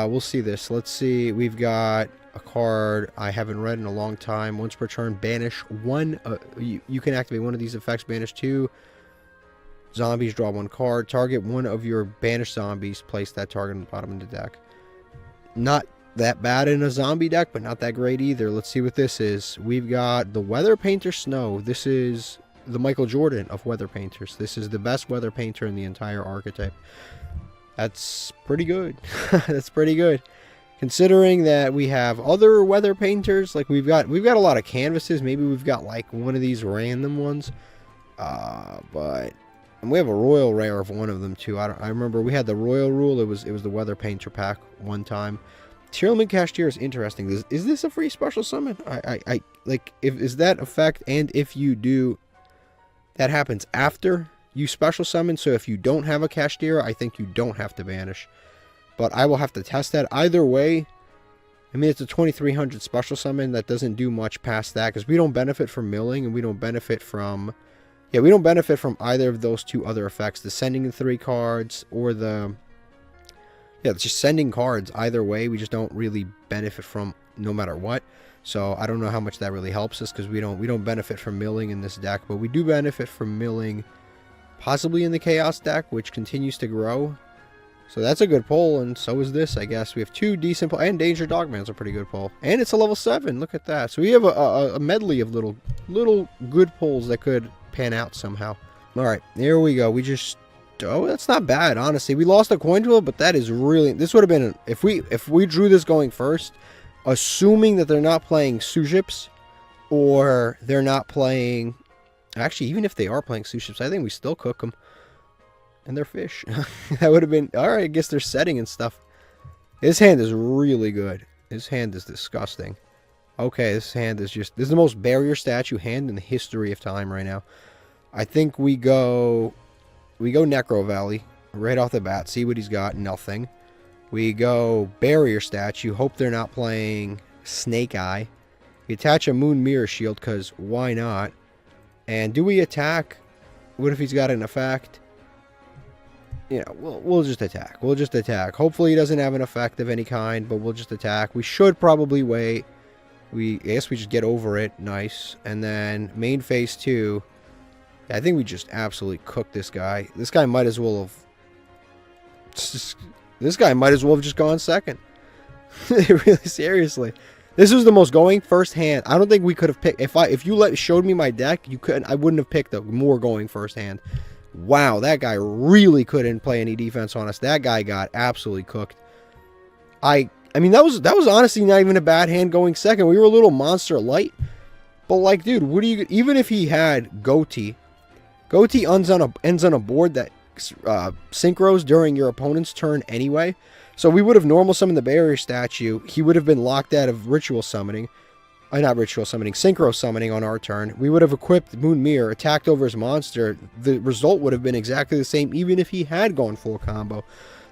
We'll see this. Let's see. We've got a card I haven't read in a long time. Once per turn, banish one. You can activate one of these effects. Banish 2 zombies. Draw 1 card. Target one of your banished zombies. Place that target on the bottom of the deck. Not that bad in a zombie deck, but not that great either. Let's see what this is. We've got the Weather Painter Snow. This is the Michael Jordan of weather painters. This is the best weather painter in the entire archetype. That's pretty good. That's pretty good. Considering that we have other weather painters, like we've got a lot of canvases. Maybe we've got like one of these random ones. But and we have a royal rare of one of them too. I remember we had the royal rule. It was the weather painter pack one time. Tearlament Cashier is interesting. Is this a free special summon? I like, is that effect, and if you do, that happens after you special summon. So if you don't have a Cashier, I think you don't have to banish. But I will have to test that. Either way, I mean, it's a 2300 special summon that doesn't do much past that, because we don't benefit from milling, and we don't benefit from... Yeah, we don't benefit from either of those 2 other effects. The sending the 3 cards, or the... Yeah, it's just sending cards. Either way, we just don't really benefit from no matter what. So I don't know how much that really helps us, because we don't benefit from milling in this deck, but we do benefit from milling possibly in the Chaos deck, which continues to grow. So that's a good pull, and so is this, I guess. We have 2 decent pulls, and Danger Dogman's a pretty good pull. And it's a level 7, look at that. So we have a medley of little good pulls that could pan out somehow. Alright, here we go. We just... Oh, that's not bad, honestly. We lost a coin duel, but that is really... This would have been... If we drew this going first... Assuming that they're not playing Suships, or they're not playing... Actually, even if they are playing Suships, I think we still cook them. And they're fish. That would have been... Alright, I guess they're setting and stuff. His hand is really good. His hand is disgusting. Okay, this hand is just... This is the most barrier statue hand in the history of time right now. I think we go Necro Valley right off the bat. See what he's got. Nothing. We go Barrier Statue. Hope they're not playing Snake Eye. We attach a Moon Mirror Shield because why not? And do we attack? What if he's got an effect? You know, we'll just attack. We'll just attack. Hopefully he doesn't have an effect of any kind, but we'll just attack. We should probably wait. I guess we just get over it. Nice. And then main phase 2. I think we just absolutely cooked this guy. This guy might as well have... This guy might as well have just gone second. Really, seriously. This was the most going first hand. I don't think we could have picked... If you showed me my deck, I wouldn't have picked the more going first hand. Wow, that guy really couldn't play any defense on us. That guy got absolutely cooked. I mean, that was honestly not even a bad hand going second. We were a little monster light. But, like, dude, what do you... Even if he had Goatee ends on a board that synchros during your opponent's turn anyway. So we would have normal summoned the Barrier Statue. He would have been locked out of Ritual Summoning. Not Ritual Summoning, Synchro Summoning on our turn. We would have equipped Moon Mirror, attacked over his monster. The result would have been exactly the same even if he had gone full combo.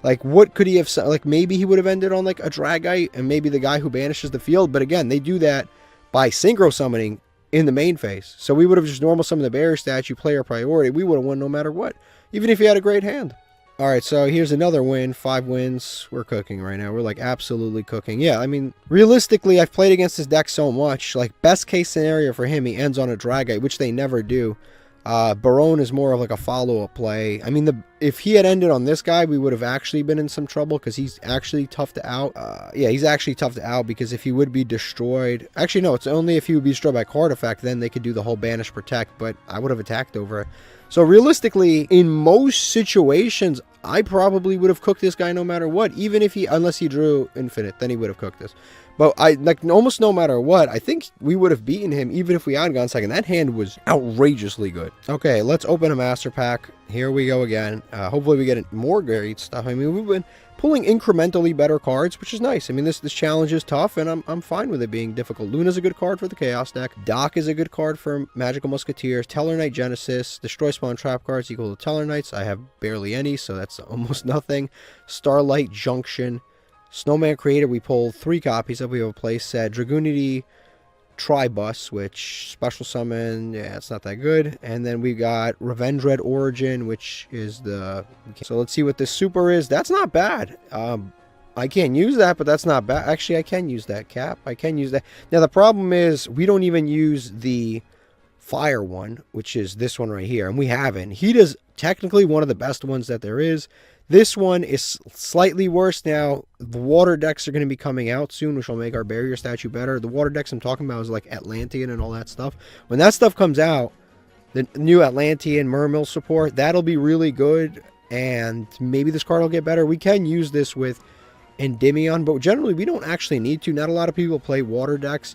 Like, what could he have... Like, maybe he would have ended on, like, a Dragite and maybe the guy who banishes the field. But again, they do that by Synchro Summoning in the main phase. So we would have just normal summoned the Barrier Statue, player priority. We would have won no matter what. Even if he had a great hand. Alright, so here's another win. 5 wins. We're cooking right now. We're, like, absolutely cooking. Yeah, I mean, realistically, I've played against this deck so much. Like, best case scenario for him, he ends on a Dragite, which they never do. Barone is more of, like, a follow-up play. I mean, if he had ended on this guy, we would have actually been in some trouble, because he's actually tough to out. Yeah, he's actually tough to out, because if he would be destroyed... Actually, no, it's only if he would be destroyed by card effect, then they could do the whole Banish Protect, but I would have attacked over it. So realistically, in most situations, I probably would have cooked this guy no matter what. Even if unless he drew Infinite, then he would have cooked this. But almost no matter what, I think we would have beaten him even if we had gone second. That hand was outrageously good. Okay, let's open a Master Pack. Here we go again. Hopefully we get more great stuff. I mean, we've been pulling incrementally better cards, which is nice. I mean, this challenge is tough, and I'm fine with it being difficult. Luna's a good card for the Chaos deck. Doc is a good card for Magical Musketeers. Tellarknight Genesis. Destroy spawn trap cards equal to Tellarknights. I have barely any, so that's almost nothing. Starlight Junction. Snowman Creator, we pull 3 copies of. We have a play set. Dragoonity Tribus, which special summon, yeah, it's not that good. And then we got Revenge Red Origin, which is the... So let's see what this super is. That's not bad. I can't use that, but that's not bad. Actually, I can use that, Cap. I can use that. Now, the problem is we don't even use the fire one, which is this one right here, and we haven't. He does technically one of the best ones that there is. This one is slightly worse. Now, the water decks are going to be coming out soon, which will make our Barrier Statue better. The water decks I'm talking about is like Atlantean and all that stuff. When that stuff comes out, the new Atlantean Mermill support, that'll be really good, and maybe this card will get better. We can use this with Endymion, but generally we don't actually need to. Not a lot of people play water decks.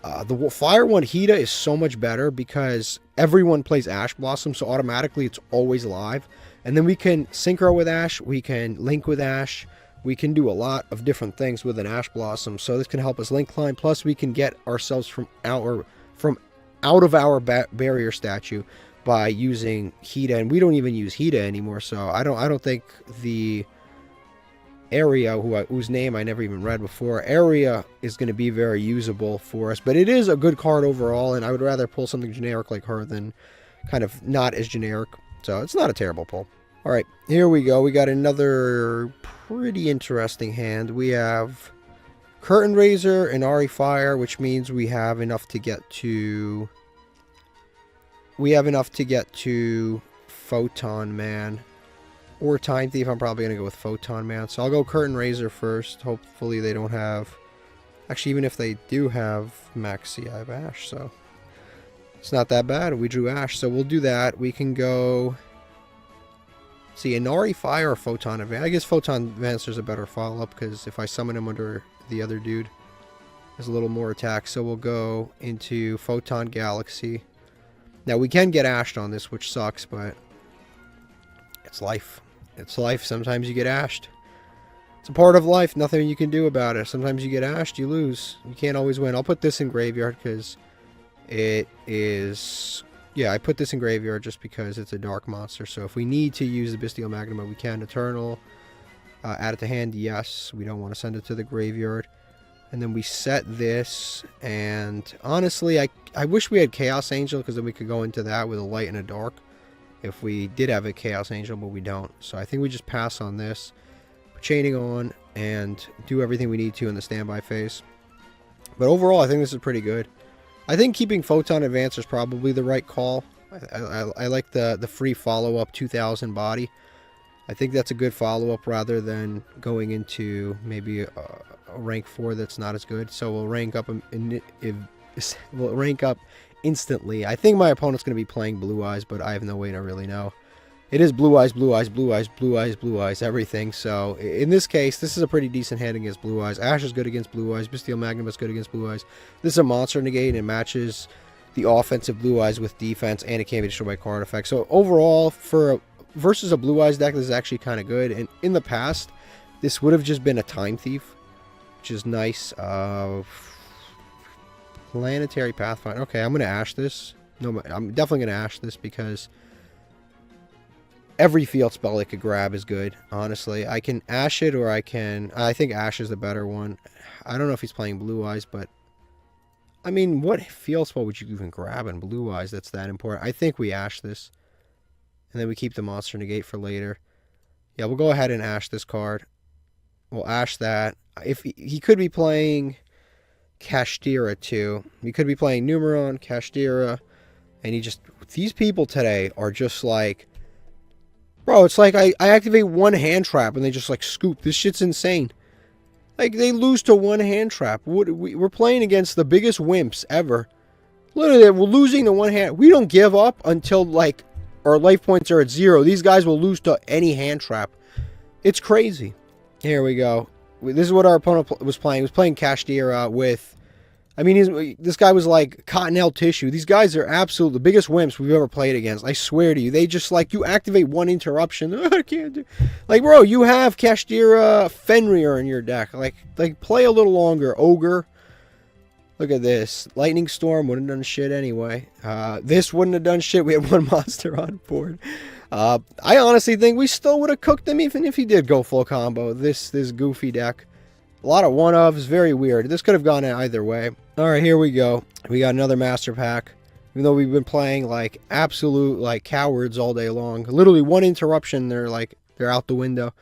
The fire one, Hida, is so much better because everyone plays Ash Blossom, so automatically it's always live. And then we can synchro with Ash, we can link with Ash, we can do a lot of different things with an Ash Blossom. So this can help us link climb, plus we can get ourselves from out of our Barrier Statue by using Hida. And we don't even use Hida anymore, so I don't think the Area, whose name I never even read before, Area is going to be very usable for us. But it is a good card overall, and I would rather pull something generic like her than kind of not as generic. So it's not a terrible pull. Alright, here we go. We got another pretty interesting hand. We have Curtain Raiser and Ari Fire, which means we have enough to get to... Photon Man. Or Time Thief. I'm probably going to go with Photon Man. So I'll go Curtain Raiser first. Hopefully they don't have... Actually, even if they do have Maxi, I have Ash, so... It's not that bad. We drew Ash, so we'll do that. We can go... See, Inari Fire or Photon Advance. I guess Photon Advancer is a better follow-up, because if I summon him under the other dude, there's a little more attack. So we'll go into Photon Galaxy. Now, we can get ashed on this, which sucks, but... It's life. It's life. Sometimes you get ashed. It's a part of life. Nothing you can do about it. Sometimes you get ashed, you lose. You can't always win. I'll put this in Graveyard, because... It is Yeah, I put this in graveyard just because it's a dark monster. So if we need to use the Bestial Magnum, we can. Eternal. Add it to hand, yes. We don't want to send it to the graveyard. And then we set this. And honestly, I wish we had Chaos Angel, because then we could go into that with a light and a dark. If we did have a Chaos Angel, but we don't. So I think we just pass on this. Put Chaining on and do everything we need to in the standby phase. But overall, I think this is pretty good. I think keeping Photon Advance is probably the right call. I like the free follow-up 2000 body. I think that's a good follow-up rather than going into maybe a rank 4 that's not as good. So we'll rank up we'll rank up instantly. I think my opponent's going to be playing Blue Eyes, but I have no way to really know. It is Blue Eyes, Blue Eyes, Blue Eyes, Blue Eyes, Blue Eyes, everything. So in this case, this is a pretty decent hand against Blue Eyes. Ash is good against Blue Eyes. Bestial Magnum is good against Blue Eyes. This is a monster negate, and it matches the offensive Blue Eyes with defense, and it can't be destroyed by card effects. So overall, versus a Blue Eyes deck, this is actually kind of good. And in the past, this would have just been a Time Thief, which is nice. Planetary Pathfinder. Okay, I'm going to Ash this. No, I'm definitely going to Ash this because every field spell I could grab is good, honestly. I can Ash it, or I think Ash is the better one. I don't know if he's playing Blue Eyes, but I mean, what field spell would you even grab in Blue Eyes that's that important? I think we Ash this, and then we keep the monster negate for later. Yeah, we'll go ahead and Ash this card. We'll Ash that. If he could be playing Kashtira too. He could be playing Numeron, Kashtira, and these people today are just like, bro, it's like I activate one hand trap and they just like scoop. This shit's insane. Like, they lose to one hand trap. We're playing against the biggest wimps ever. Literally, we're losing to one hand. We don't give up until, like, our life points are at 0. These guys will lose to any hand trap. It's crazy. Here we go. This is what our opponent was playing. He was playing Kashtira with... I mean, this guy was like Cottonelle Tissue. These guys are absolute the biggest wimps we've ever played against. I swear to you. They just, like, you activate one interruption. I can't do... Like, bro, you have Kashtira Fenrir in your deck. Like, play a little longer, Ogre. Look at this. Lightning Storm wouldn't have done shit anyway. This wouldn't have done shit. We had one monster on board. I honestly think we still would have cooked him even if he did go full combo. This goofy deck. A lot of one-ofs. Very weird. This could have gone either way. Alright, here we go. We got another master pack. Even though we've been playing like absolute like cowards all day long. Literally one interruption, they're out the window.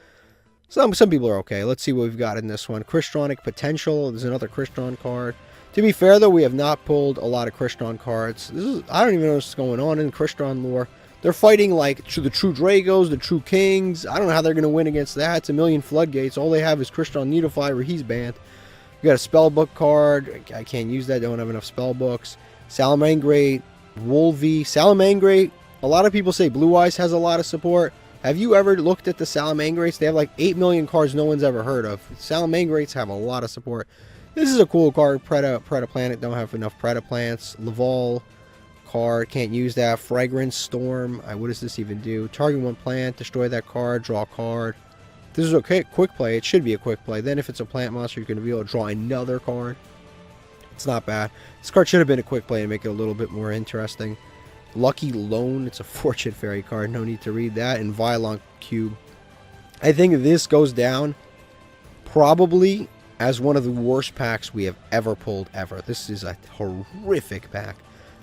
Some people are okay. Let's see what we've got in this one. Crystonic Potential. There's another Crystron card. To be fair though, we have not pulled a lot of Crystron cards. I don't even know what's going on in Crystron lore. They're fighting like the true Dragos, the true Kings. I don't know how they're going to win against that. It's a million floodgates. All they have is Crystron Needlefire, where he's banned. We got a Spellbook card. I can't use that. Don't have enough Spellbooks. Salamangreat, Wolvie. Salamangreat, a lot of people say Blue Eyes has a lot of support. Have you ever looked at the Salamangreats? They have like 8 million cards no one's ever heard of. Salamangreats have a lot of support. This is a cool card. Predaplanet, don't have enough Predaplants. Laval card, can't use that. Fragrance Storm, what does this even do? Target one plant, destroy that card, draw a card. This is okay, quick play. It should be a quick play. Then if it's a plant monster, you're going to be able to draw another card. It's not bad. This card should have been a quick play to make it a little bit more interesting. Lucky Loan, it's a Fortune Fairy card. No need to read that. And Violent Cube. I think this goes down probably as one of the worst packs we have ever pulled ever. This is a horrific pack.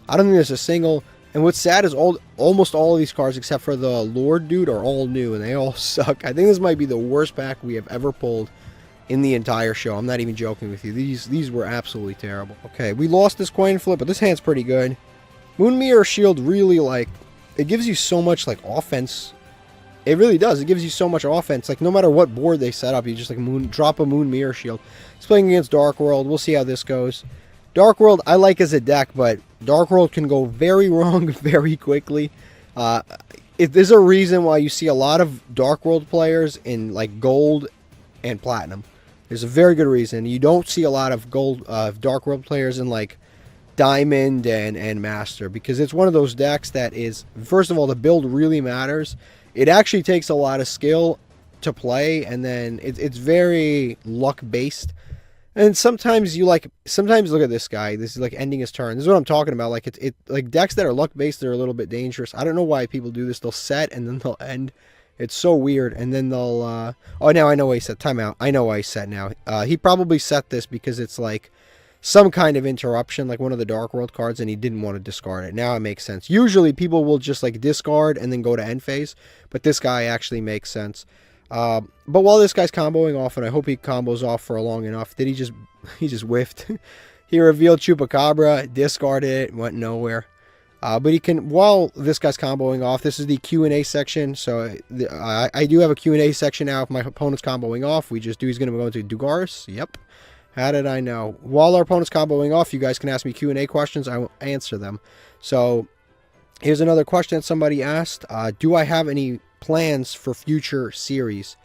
I don't think there's a single... And what's sad is almost all of these cards, except for the Lord dude, are all new, and they all suck. I think this might be the worst pack we have ever pulled in the entire show. I'm not even joking with you. These were absolutely terrible. Okay, we lost this coin flip, but this hand's pretty good. Moon Mirror Shield really, like, it gives you so much, like, offense. It really does. It gives you so much offense. Like, no matter what board they set up, you just, like, drop a Moon Mirror Shield. It's playing against Dark World. We'll see how this goes. Dark World, I like as a deck, but Dark World can go very wrong very quickly. There's a reason why you see a lot of Dark World players in, like, Gold and Platinum. There's a very good reason. You don't see a lot of Dark World players in, like, Diamond and Master, because it's one of those decks that is, first of all, the build really matters. It actually takes a lot of skill to play, and then it's very luck-based. And sometimes sometimes look at this guy. This is like ending his turn. This is what I'm talking about. Like like decks that are luck based, they're a little bit dangerous. I don't know why people do this. They'll set and then they'll end. It's so weird. And then they'll, oh, now I know why he set. Timeout. I know why he set now. He probably set this because it's like some kind of interruption, like one of the Dark World cards, and he didn't want to discard it. Now it makes sense. Usually people will just like discard and then go to end phase, but this guy actually makes sense. But while this guy's comboing off, and I hope he combos off for long enough, he just whiffed. He revealed Chupacabra, discarded it, went nowhere. But he can, while this guy's comboing off, this is the Q&A section. So I do have a Q&A section now. If my opponent's comboing off, he's going to go into Dugaris. Yep. How did I know? While our opponent's comboing off, you guys can ask me Q&A questions. I will answer them. So here's another question that somebody asked. Do I have any plans for future series?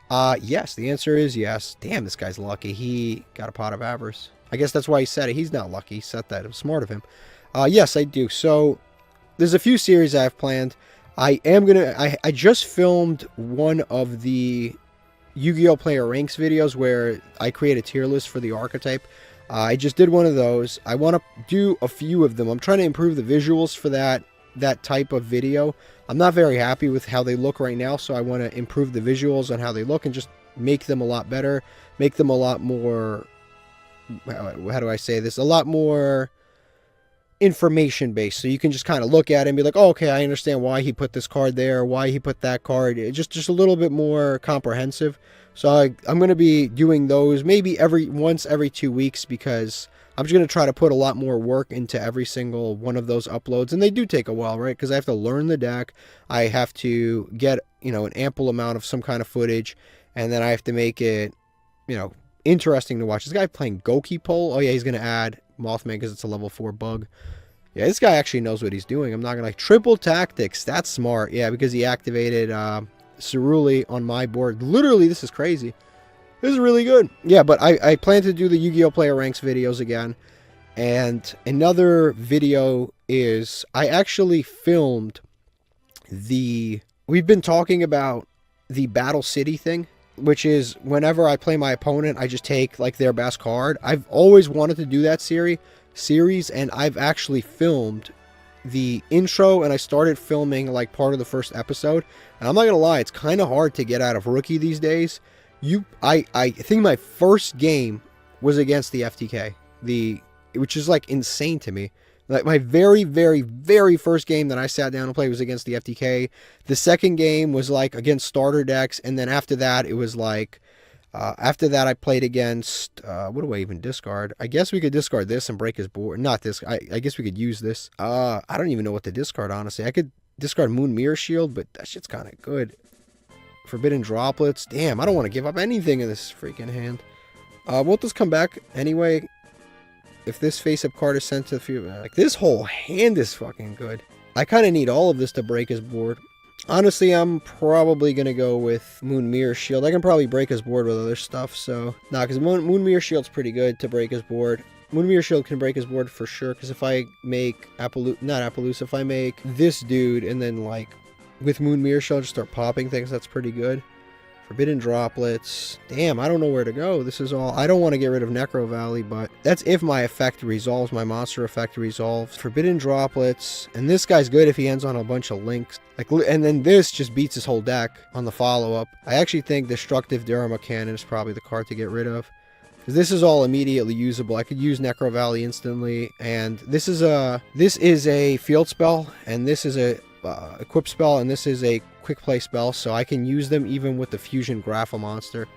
Yes, the answer is yes. Damn, this guy's lucky. He got a pot of avarice. I guess that's why he said it. He's not lucky. He said that. It was smart of him. Yes, I do. So there's a few series I have planned. I just filmed one of the Yu-Gi-Oh! Player Ranks videos where I create a tier list for the archetype. I just did one of those. I want to do a few of them. I'm trying to improve the visuals for that type of video. I'm not very happy with how they look right now, so I want to improve the visuals on how they look and just make them a lot better, make them a lot more, how do I say this, a lot more information based, so you can just kind of look at it and be like, oh, okay, I understand why he put this card there, why he put that card. Just a little bit more comprehensive. So I'm going to be doing those maybe once every 2 weeks, because I'm just going to try to put a lot more work into every single one of those uploads. And they do take a while, right? Because I have to learn the deck. I have to get, an ample amount of some kind of footage. And then I have to make it, interesting to watch. This guy playing Goki Pole. Oh, yeah, he's going to add Mothman because it's a level 4 bug. Yeah, this guy actually knows what he's doing. I'm not going to triple tactics. That's smart. Yeah, because he activated Ceruli on my board. Literally, this is crazy. This is really good. Yeah, but I plan to do the Yu-Gi-Oh! Player Ranks videos again. And another video is I actually filmed we've been talking about the Battle City thing, which is whenever I play my opponent, I just take like their best card. I've always wanted to do that series, and I've actually filmed the intro, and I started filming like part of the first episode. And I'm not gonna lie, it's kind of hard to get out of Rookie these days. I think my first game was against the FTK, which is like insane to me. Like my very, very, very first game that I sat down and played was against the FTK. The second game was like against starter decks, and then after that it was like after that I played against what do I even discard? I guess we could discard this and break his board. Not this. I guess we could use this. I don't even know what to discard, honestly. I could discard Moon Mirror Shield, but that shit's kind of good. Forbidden Droplets. Damn, I don't want to give up anything in this freaking hand. Won't this come back anyway? If this face-up card is sent to the field, like this whole hand is fucking good. I kind of need all of this to break his board. Honestly, I'm probably going to go with Moon Mirror Shield. I can probably break his board with other stuff, so... Nah, because Moon Mirror Shield's pretty good to break his board. Moon Mirror Shield can break his board for sure, because if I make if I make this dude, and then, like, with Moon Mirror Shield, just start popping things, that's pretty good. Forbidden Droplets. Damn, I don't know where to go. This is all... I don't want to get rid of Necro Valley, but that's if my effect resolves, my monster effect resolves. Forbidden Droplets. And this guy's good if he ends on a bunch of links. Like, and then this just beats his whole deck on the follow-up. I actually think Destructive Durama Cannon is probably the card to get rid of, because this is all immediately usable. I could use Necro Valley instantly, and this is a field spell, and this is a equip spell, and this is a quick play spell, so I can use them even with the Fusion Grapha monster,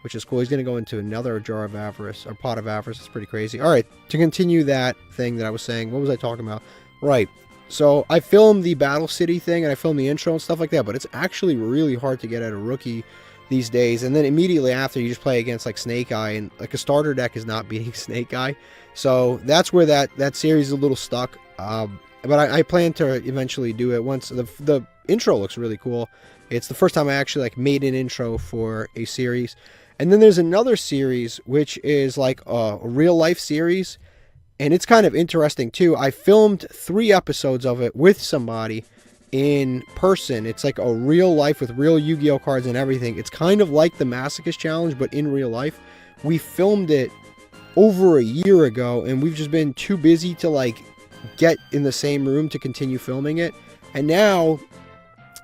which is cool. He's going to go into another Jar of Avarice, or Pot of Avarice. It's pretty crazy. Alright, to continue that thing that I was saying, what was I talking about? Right, so I filmed the Battle City thing, and I filmed the intro and stuff like that, but it's actually really hard to get at a Rookie these days. And then immediately after, you just play against like Snake Eye, and like a starter deck is not beating Snake Eye. So that's where that series is a little stuck. But I plan to eventually do it once. The intro looks really cool. It's the first time I actually like made an intro for a series. And then there's another series which is like a real life series, and it's kind of interesting too. I filmed 3 episodes of it with somebody in person. It's like a real life with real Yu-Gi-Oh cards and everything. It's kind of like the Masochist challenge, but in real life. We filmed it over a year ago, and we've just been too busy to like get in the same room to continue filming it. And now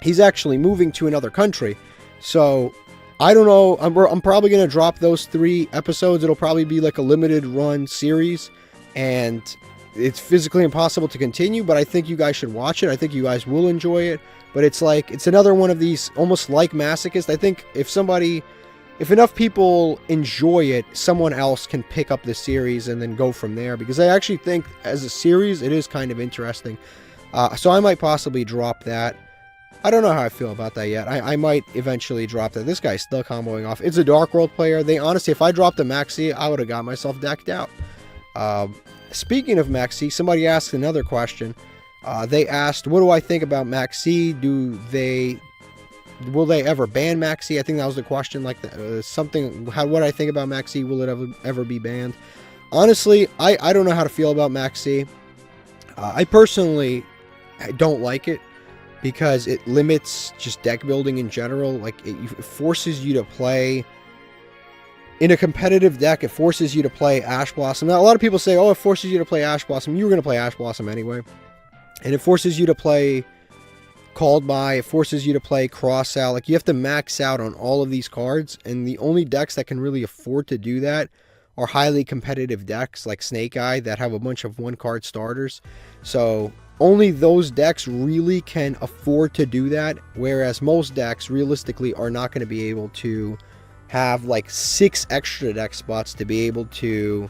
he's actually moving to another country, so I don't know. I'm probably gonna drop those 3 episodes. It'll probably be like a limited run series, and it's physically impossible to continue, but I think you guys should watch it. I think you guys will enjoy it. But it's like, it's another one of these almost like Masochist. I think if enough people enjoy it, someone else can pick up the series and then go from there, because I actually think as a series it is kind of interesting. So I might possibly drop that. I don't know how I feel about that yet. I might eventually drop that. This guy's still comboing off. It's a Dark World player. They honestly, if I dropped a Maxi, I would have got myself decked out. Speaking of Maxi, somebody asked another question. They asked, what do I think about Maxi? Will they ever ban Maxi? I think that was the question. Like what I think about Maxi? Will it ever be banned? Honestly, I don't know how to feel about Maxi. I personally don't like it, because it limits just deck building in general. Like, it forces you to play in a competitive deck. It forces you to play Ash Blossom. Now, a lot of people say, oh, it forces you to play Ash Blossom. You were going to play Ash Blossom anyway. And it forces you to play Called By. It forces you to play Cross Out. Like, you have to max out on all of these cards. And the only decks that can really afford to do that are highly competitive decks like Snake Eye that have a bunch of 1-card starters. So only those decks really can afford to do that, whereas most decks realistically are not going to be able to have like 6 extra deck spots to be able to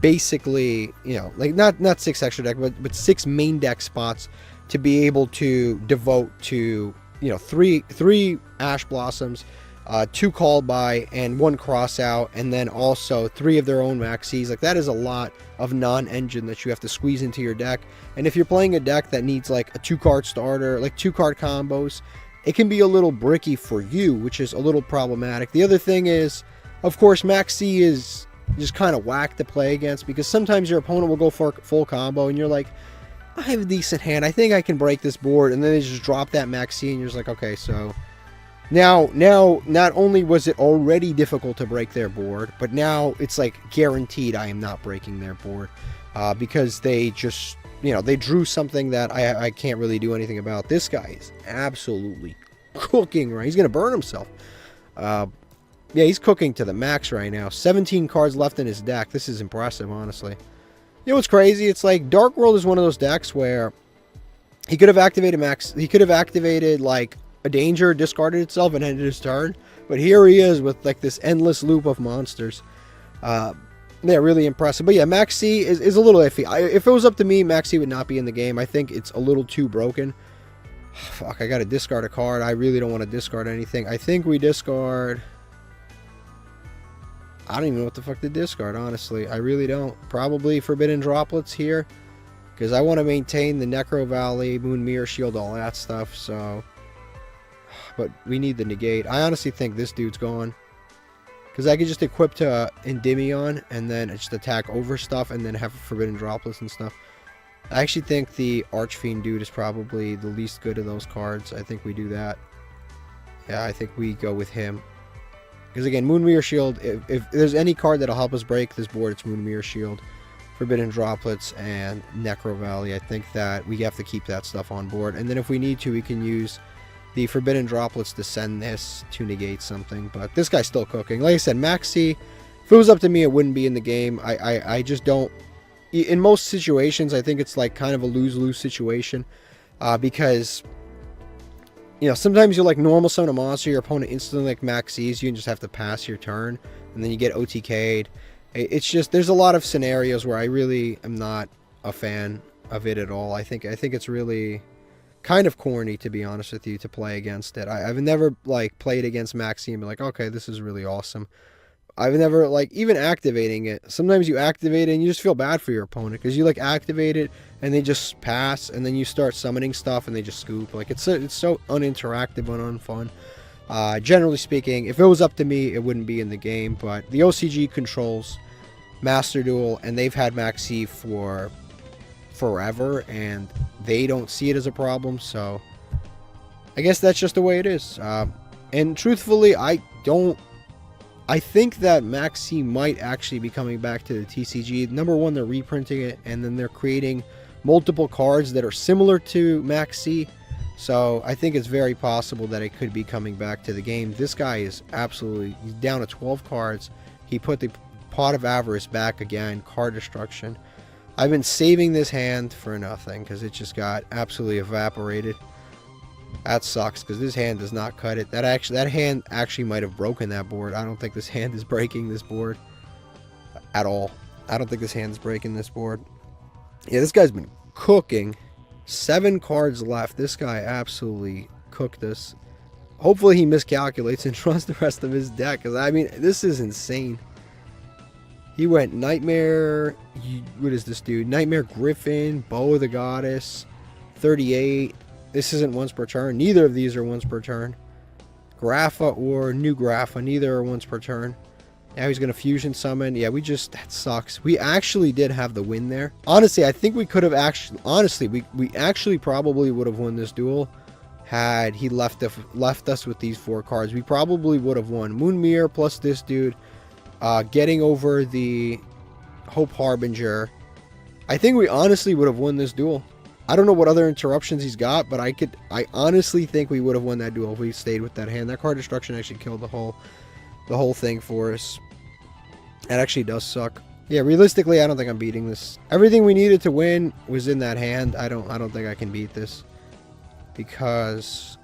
basically, you know, like not 6 extra deck, but 6 main deck spots to be able to devote to, you know, three Ash Blossoms, 2 Called By, and 1 Cross Out, and then also 3 of their own Maxis. Like, that is a lot of non-engine that you have to squeeze into your deck. And if you're playing a deck that needs like a 2-card starter, like 2-card combos, it can be a little bricky for you, which is a little problematic. The other thing is, of course, Maxi is just kind of whack to play against, because sometimes your opponent will go for a full combo and you're like, I have a decent hand, I think I can break this board, and then they just drop that Maxi and you're just like, okay, so now not only was it already difficult to break their board, but now it's like guaranteed I am not breaking their board, because they just, you know, they drew something that I can't really do anything about. This guy is absolutely cooking, right? He's gonna burn himself. Yeah, he's cooking to the max right now. 17 cards left in his deck. This is impressive, honestly. You know what's crazy? It's like Dark World is one of those decks where he could have activated max. He could have activated like a danger, discarded itself, and ended his turn. But here he is with like this endless loop of monsters. Yeah, really impressive. But yeah, Maxi is a little iffy. If it was up to me, Maxi would not be in the game. I think it's a little too broken. Fuck, I gotta discard a card. I really don't want to discard anything. I think we discard... I don't even know what the fuck to discard, honestly. I really don't. Probably Forbidden Droplets here, because I want to maintain the Necro Valley, Moon Mirror Shield, all that stuff, so... But we need the negate. I honestly think this dude's gone. Because I could just equip to Endymion and then just attack over stuff and then have Forbidden Droplets and stuff. I actually think the Archfiend dude is probably the least good of those cards. I think we do that. Yeah, I think we go with him. Because again, Moon Mirror Shield, if there's any card that'll help us break this board, it's Moon Mirror Shield, Forbidden Droplets, and Necro Valley. I think that we have to keep that stuff on board. And then if we need to, we can use the Forbidden Droplets to send this to negate something. But this guy's still cooking. Like I said, Maxi, if it was up to me, it wouldn't be in the game. I just don't... In most situations, I think it's like kind of a lose-lose situation. Because... You know, sometimes you like normal summon a monster, your opponent instantly like maxes you and just have to pass your turn, and then you get OTK'd. It's just, there's a lot of scenarios where I really am not a fan of it at all. I think it's really kind of corny, to be honest with you, to play against it. I've never like played against Maxi and be like, okay, this is really awesome. I've never, like, even activating it. Sometimes you activate it and you just feel bad for your opponent because you, like, activate it and they just pass, and then you start summoning stuff and they just scoop. Like, it's so uninteractive and unfun. Generally speaking, if it was up to me, it wouldn't be in the game, but the OCG controls Master Duel, and they've had Maxi for forever, and they don't see it as a problem, so I guess that's just the way it is. And truthfully, I I think that Maxi might actually be coming back to the TCG. Number one, they're reprinting it, and then they're creating multiple cards that are similar to Maxi. So I think it's very possible that it could be coming back to the game. This guy is absolutely, he's down to 12 cards. He put the Pot of Avarice back again, card destruction. I've been saving this hand for nothing because it just got absolutely evaporated. That sucks because this hand does not cut it. That hand actually might have broken that board. I don't think this hand is breaking this board at all. I don't think this hand is breaking this board. Yeah, this guy's been cooking. 7 cards left. This guy absolutely cooked this. Hopefully he miscalculates and trusts the rest of his deck, because I mean, this is insane. He went Nightmare, what is this dude? Nightmare Griffin, Bow of the Goddess, 38. This isn't once per turn. Neither of these are once per turn. Grapha or New Grapha, neither are once per turn. Now he's going to Fusion Summon. Yeah, that sucks. We actually did have the win there. Honestly, I think we could have actually, we actually probably would have won this duel had he left us with these 4 cards. We probably would have won. Moon Mirror plus this dude, getting over the Hope Harbinger. I think we honestly would have won this duel. I don't know what other interruptions he's got, but I honestly think we would have won that duel if we stayed with that hand. That card destruction actually killed the whole thing for us. That actually does suck. Yeah, realistically, I don't think I'm beating this. Everything we needed to win was in that hand. I don't think I can beat this. Because,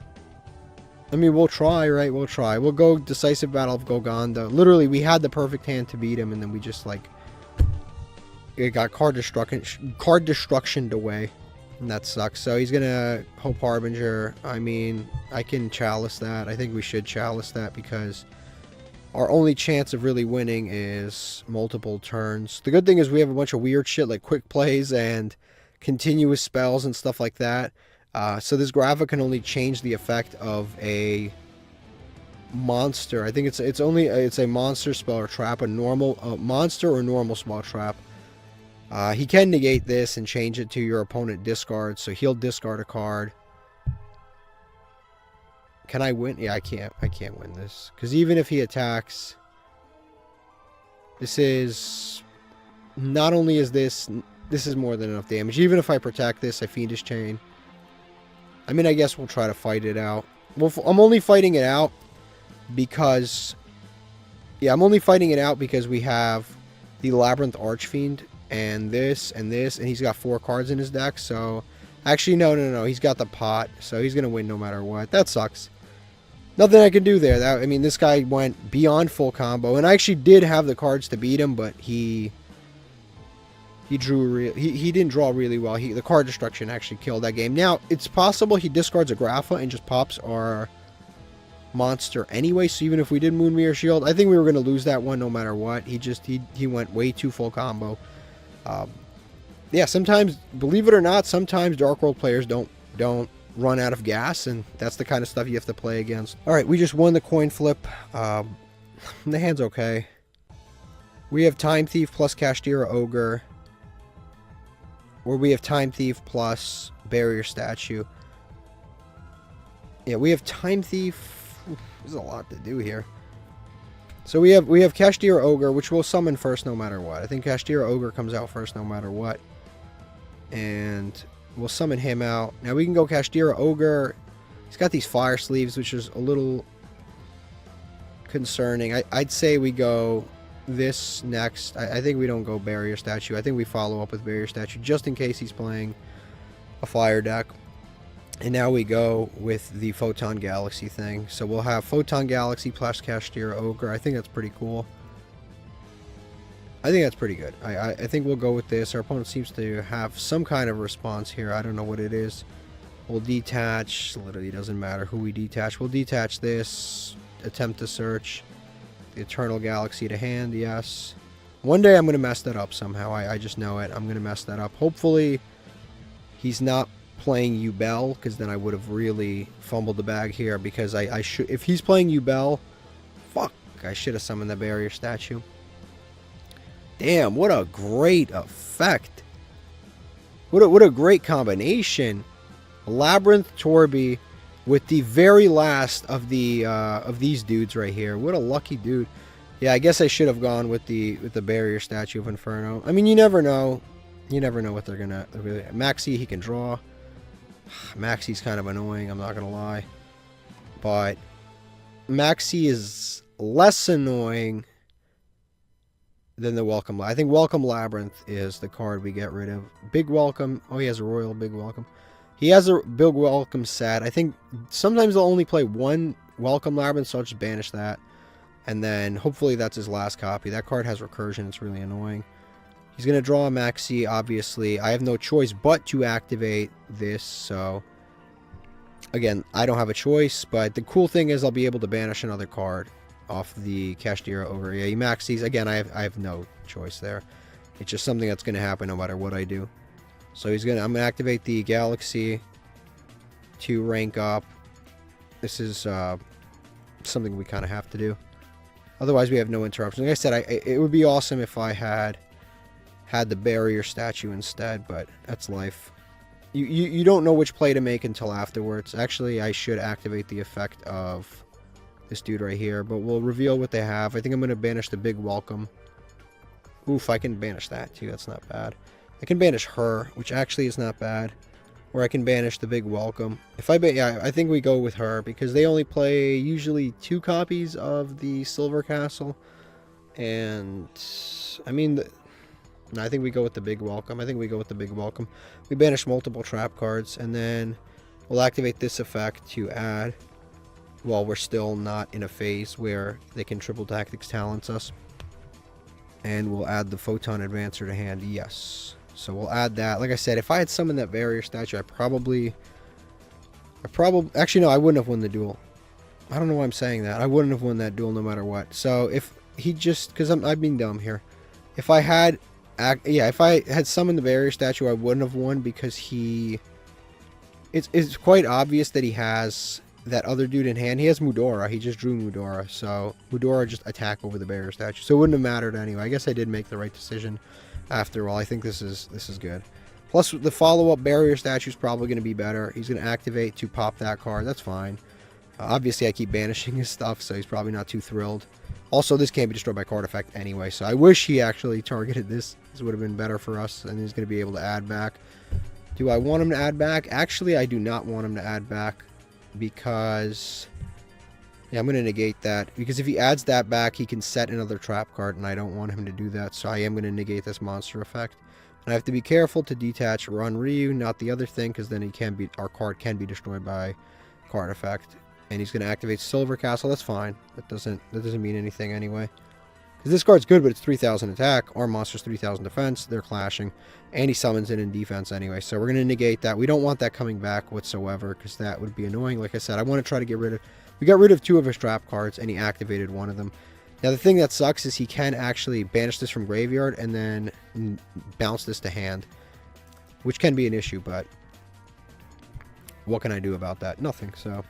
I mean, we'll try, right? We'll try. We'll go Decisive Battle of Golgonda. Literally, we had the perfect hand to beat him, and then we just, like, it got card destructioned away. And that sucks. So he's gonna Hope Harbinger. I mean, I can chalice that. I think we should chalice that because our only chance of really winning is multiple turns. The good thing is we have a bunch of weird shit like quick plays and continuous spells and stuff like that. So this Grapha can only change the effect of a monster. I think it's a monster spell or trap, a normal monster or normal spell trap. He can negate this and change it to your opponent discards, so he'll discard a card. Can I win? Yeah, I can't win this. Because even if he attacks, this is... Not only is this is more than enough damage. Even if I protect this, I Fiendish Chain. I mean, I guess we'll try to fight it out. Well, I'm only fighting it out because... Yeah, I'm only fighting it out because we have the Labyrinth Archfiend and this, and he's got 4 cards in his deck, so... Actually, no, he's got the pot, so he's gonna win no matter what. That sucks. Nothing I can do there. I mean, this guy went beyond full combo, and I actually did have the cards to beat him, but he didn't draw really well. The card destruction actually killed that game. Now, it's possible he discards a Grapha and just pops our monster anyway, so even if we did Moon Mirror Shield, I think we were going to lose that one no matter what. He went way too full combo. Yeah, sometimes, believe it or not, sometimes Dark World players don't run out of gas, and that's the kind of stuff you have to play against. Alright, we just won the coin flip. The hand's okay. We have Time Thief plus Kashtira Ogre, or we have Time Thief plus Barrier Statue. Yeah, we have Time Thief. There's a lot to do here. So we have Kashtira Ogre, which we'll summon first no matter what. I think Kashtira Ogre comes out first no matter what. And we'll summon him out. Now we can go Kashtira Ogre. He's got these fire sleeves, which is a little concerning. I'd say we go this next. I think we don't go Barrier Statue. I think we follow up with Barrier Statue just in case he's playing a fire deck. And now we go with the Photon Galaxy thing. So we'll have Photon Galaxy plus Kashtira Ogre. I think that's pretty cool. I think that's pretty good. I think we'll go with this. Our opponent seems to have some kind of response here. I don't know what it is. We'll detach. Literally doesn't matter who we detach. We'll detach this. Attempt to search. The Eternal Galaxy to hand. Yes. One day I'm going to mess that up somehow. I just know it. I'm going to mess that up. Hopefully he's not playing Yubel, because then I would have really fumbled the bag here, because I should, if he's playing Yubel, fuck, I should have summoned the Barrier Statue. Damn, what a great effect. What a great combination. Labyrinth Torby with the very last of the of these dudes right here. What a lucky dude. Yeah, I guess I should have gone with the barrier statue of Inferno. I mean, you never know. You never know what they're gonna. Maxi, he can draw. Maxi's kind of annoying, I'm not gonna lie. But Maxi is less annoying than the Welcome. I think Welcome Labyrinth is the card we get rid of. Big Welcome. Oh, he has a Royal Big Welcome. He has a Big Welcome set. I think sometimes they'll only play one Welcome Labyrinth, so I'll just banish that. And then hopefully that's his last copy. That card has recursion. It's really annoying. He's going to draw a Maxi, obviously. I have no choice but to activate this, so... Again, I don't have a choice, but the cool thing is I'll be able to banish another card off the Kashtira over AE Maxis. Again, I have no choice there. It's just something that's going to happen no matter what I do. So I'm going to activate the Galaxy to rank up. This is something we kind of have to do. Otherwise, we have no interruptions. Like I said, it would be awesome if I had the barrier statue instead, but that's life. You don't know which play to make until afterwards. Actually, I should activate the effect of this dude right here, but we'll reveal what they have. I think I'm going to banish the Big Welcome. Oof, I can banish that too. That's not bad. I can banish her, which actually is not bad. Or I can banish the Big Welcome. Yeah, I think we go with her because they only play usually 2 copies of the Silver Castle. And I mean, no, I think we go with the Big Welcome. We banish multiple trap cards, and then we'll activate this effect to add, while we're still not in a phase where they can triple tactics talents us. And we'll add the Photon Advancer to hand, yes. So we'll add that. Like I said, if I had summoned that barrier statue, actually no, I wouldn't have won the duel. I don't know why I'm saying that. I wouldn't have won that duel no matter what. So if he just, because I'm being dumb here. If I had summoned the barrier statue, I wouldn't have won because it's quite obvious that he has that other dude in hand. He has Mudora. He just drew Mudora. So Mudora just attack over the barrier statue. So it wouldn't have mattered anyway. I guess I did make the right decision after all. I think this is good. Plus the follow-up barrier statue is probably going to be better. He's going to activate to pop that card. That's fine. Obviously I keep banishing his stuff, so he's probably not too thrilled. Also, this can't be destroyed by card effect anyway, so I wish he actually targeted this. This would have been better for us, and he's going to be able to add back. Do I want him to add back? Actually, I do not want him to add back because... Yeah, I'm going to negate that. Because if he adds that back, he can set another trap card, and I don't want him to do that, so I am going to negate this monster effect. And I have to be careful to detach Run Ryu, not the other thing, because then our card can be destroyed by card effect. And he's going to activate Silver Castle. That's fine. That doesn't mean anything anyway. Because this card's good, but it's 3,000 attack. Our monster's 3,000 defense. They're clashing. And he summons it in defense anyway. So we're going to negate that. We don't want that coming back whatsoever, because that would be annoying. Like I said, I want to try to get rid of... We got rid of 2 of his trap cards, and he activated 1 of them. Now, the thing that sucks is he can actually banish this from graveyard and then bounce this to hand. Which can be an issue, but... What can I do about that? Nothing, so...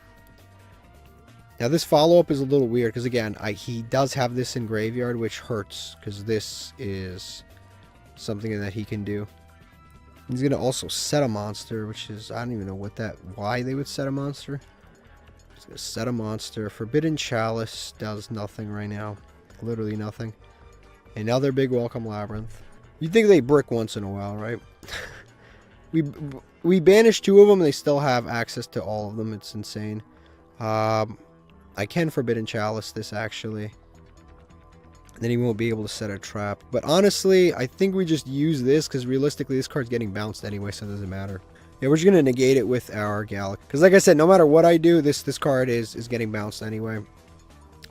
Now this follow-up is a little weird because again, he does have this in graveyard, which hurts because this is something that he can do. He's going to also set a monster, which is, I don't even know why they would set a monster. He's going to set a monster. Forbidden Chalice does nothing right now. Literally nothing. Another Big Welcome Labyrinth. You'd think they brick once in a while, right? we banished 2 of them and they still have access to all of them. It's insane. I can Forbidden Chalice this, actually. Then he won't be able to set a trap. But honestly, I think we just use this, because realistically, this card's getting bounced anyway, so it doesn't matter. Yeah, we're just going to negate it with our Galaxy. Because like I said, no matter what I do, this card is getting bounced anyway.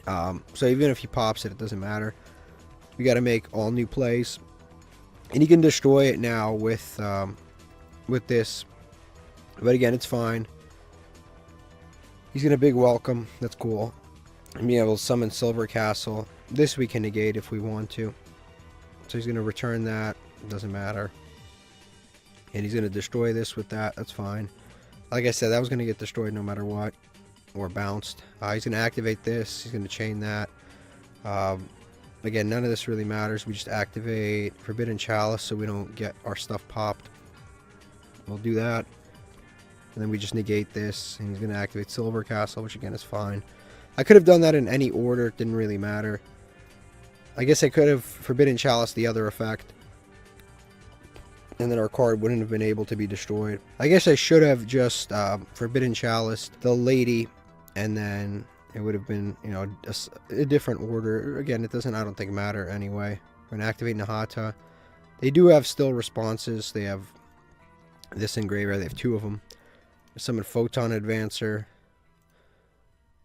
So even if he pops it, it doesn't matter. We got to make all new plays. And he can destroy it now with this. But again, it's fine. He's going to Big Welcome. That's cool. And being able to summon Silver Castle. This we can negate if we want to. So he's going to return that. It doesn't matter. And he's going to destroy this with that. That's fine. Like I said, that was going to get destroyed no matter what. Or bounced. He's going to activate this. He's going to chain that. Again, none of this really matters. We just activate Forbidden Chalice so we don't get our stuff popped. We'll do that. And then we just negate this, and he's going to activate Silver Castle, which again is fine. I could have done that in any order. It didn't really matter. I guess I could have Forbidden Chalice the other effect, and then our card wouldn't have been able to be destroyed. I guess I should have just Forbidden Chalice the lady, and then it would have been, you know, a different order. Again, it doesn't, I don't think, matter anyway. We're going to activate Nahata. They do have still responses. They have this in graveyard. They have 2 of them. Summon Photon Advancer.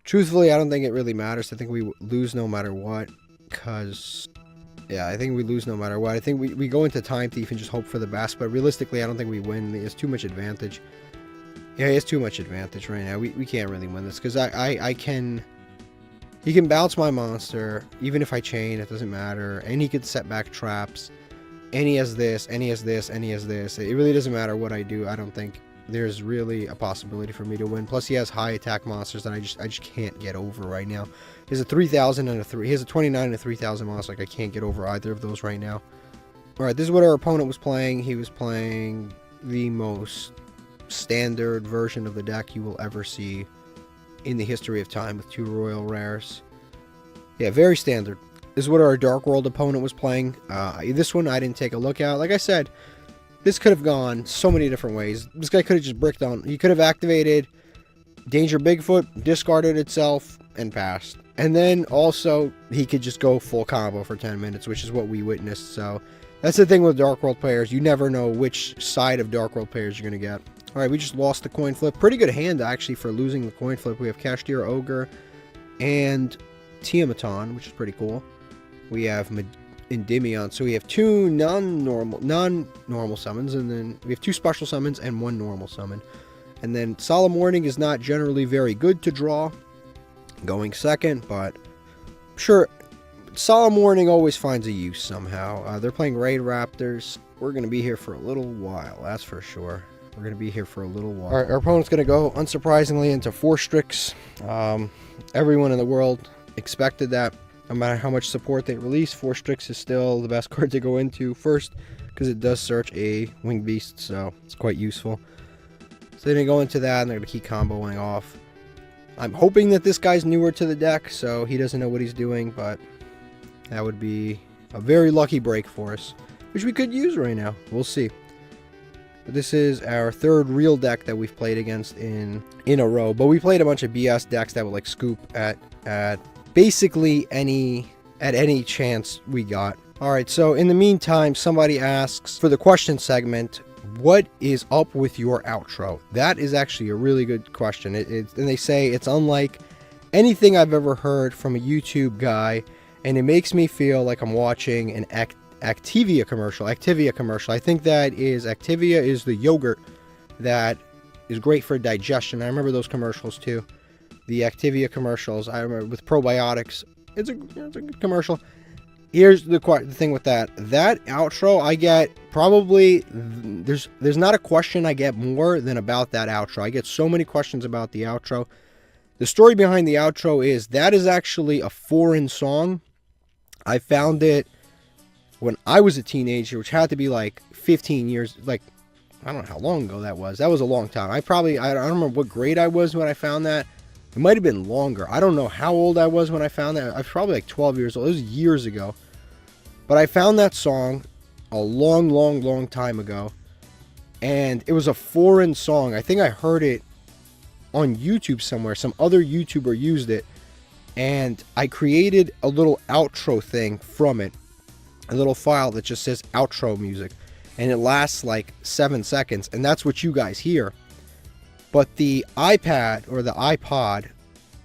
Truthfully, I don't think it really matters. I think we lose no matter what. Because, yeah, I think we lose no matter what. I think we go into Time Thief and just hope for the best. But realistically, I don't think we win. There's too much advantage. Yeah, he has too much advantage right now. We can't really win this. Because I can... He can bounce my monster. Even if I chain, it doesn't matter. And he could set back traps. And he has this, and he has this, and he has this. It really doesn't matter what I do. I don't think there's really a possibility for me to win. Plus, he has high attack monsters that I just can't get over right now. He has a 3,000 and a 3. He has a 29 and a 3,000 monster. Like, I can't get over either of those right now. All right, this is what our opponent was playing. He was playing the most standard version of the deck you will ever see in the history of time, with 2 royal rares. Yeah, very standard. This is what our Dark World opponent was playing. This one I didn't take a look at. Like I said, this could have gone so many different ways. This guy could have just bricked on. He could have activated Danger Bigfoot, discarded itself, and passed. And then also, he could just go full combo for 10 minutes, which is what we witnessed. So, that's the thing with Dark World players. You never know which side of Dark World players you're going to get. Alright, we just lost the coin flip. Pretty good hand, actually, for losing the coin flip. We have Kashtira Ogre and Tiamaton, which is pretty cool. We have Endymion, so we have 2 non-normal summons, and then we have 2 special summons and 1 normal summon. And then Solemn Warning is not generally very good to draw, going second, but sure, Solemn Warning always finds a use somehow. They're playing Raid Raptors. We're going to be here for a little while, that's for sure. We're going to be here for a little while. Alright, our opponent's going to go, unsurprisingly, into 4 Strix. Everyone in the world expected that. No matter how much support they release, 4 Strix is still the best card to go into first, because it does search a Winged Beast, so it's quite useful. So they're going to go into that, and they're going to keep comboing off. I'm hoping that this guy's newer to the deck, so he doesn't know what he's doing, but that would be a very lucky break for us, which we could use right now. We'll see. But this is our 3rd real deck that we've played against in a row, but we played a bunch of BS decks that would like scoop at basically any chance we got. Alright, so in the meantime, somebody asks for the question segment, what is up with your outro? That is actually a really good question. And they say it's unlike anything I've ever heard from a YouTube guy, and it makes me feel like I'm watching an Activia commercial. I think that is, Activia is the yogurt that is great for digestion. I remember those commercials too. The Activia commercials, I remember with probiotics. It's a good commercial. Here's the thing with that outro, I get probably, there's not a question I get more than about that outro. I get so many questions about the outro. The story behind the outro is that is actually a foreign song. I found it when I was a teenager, which had to be like 15 years, like, I don't know how long ago that was. That was a long time. I don't remember what grade I was when I found that. It might have been longer. I don't know how old I was when I found that. I was probably like 12 years old. It was years ago. But I found that song a long time ago. And it was a foreign song. I think I heard it on YouTube somewhere. Some other YouTuber used it. And I created a little outro thing from it. A little file that just says outro music. And it lasts like 7 seconds. And that's what you guys hear. But the iPad, or the iPod,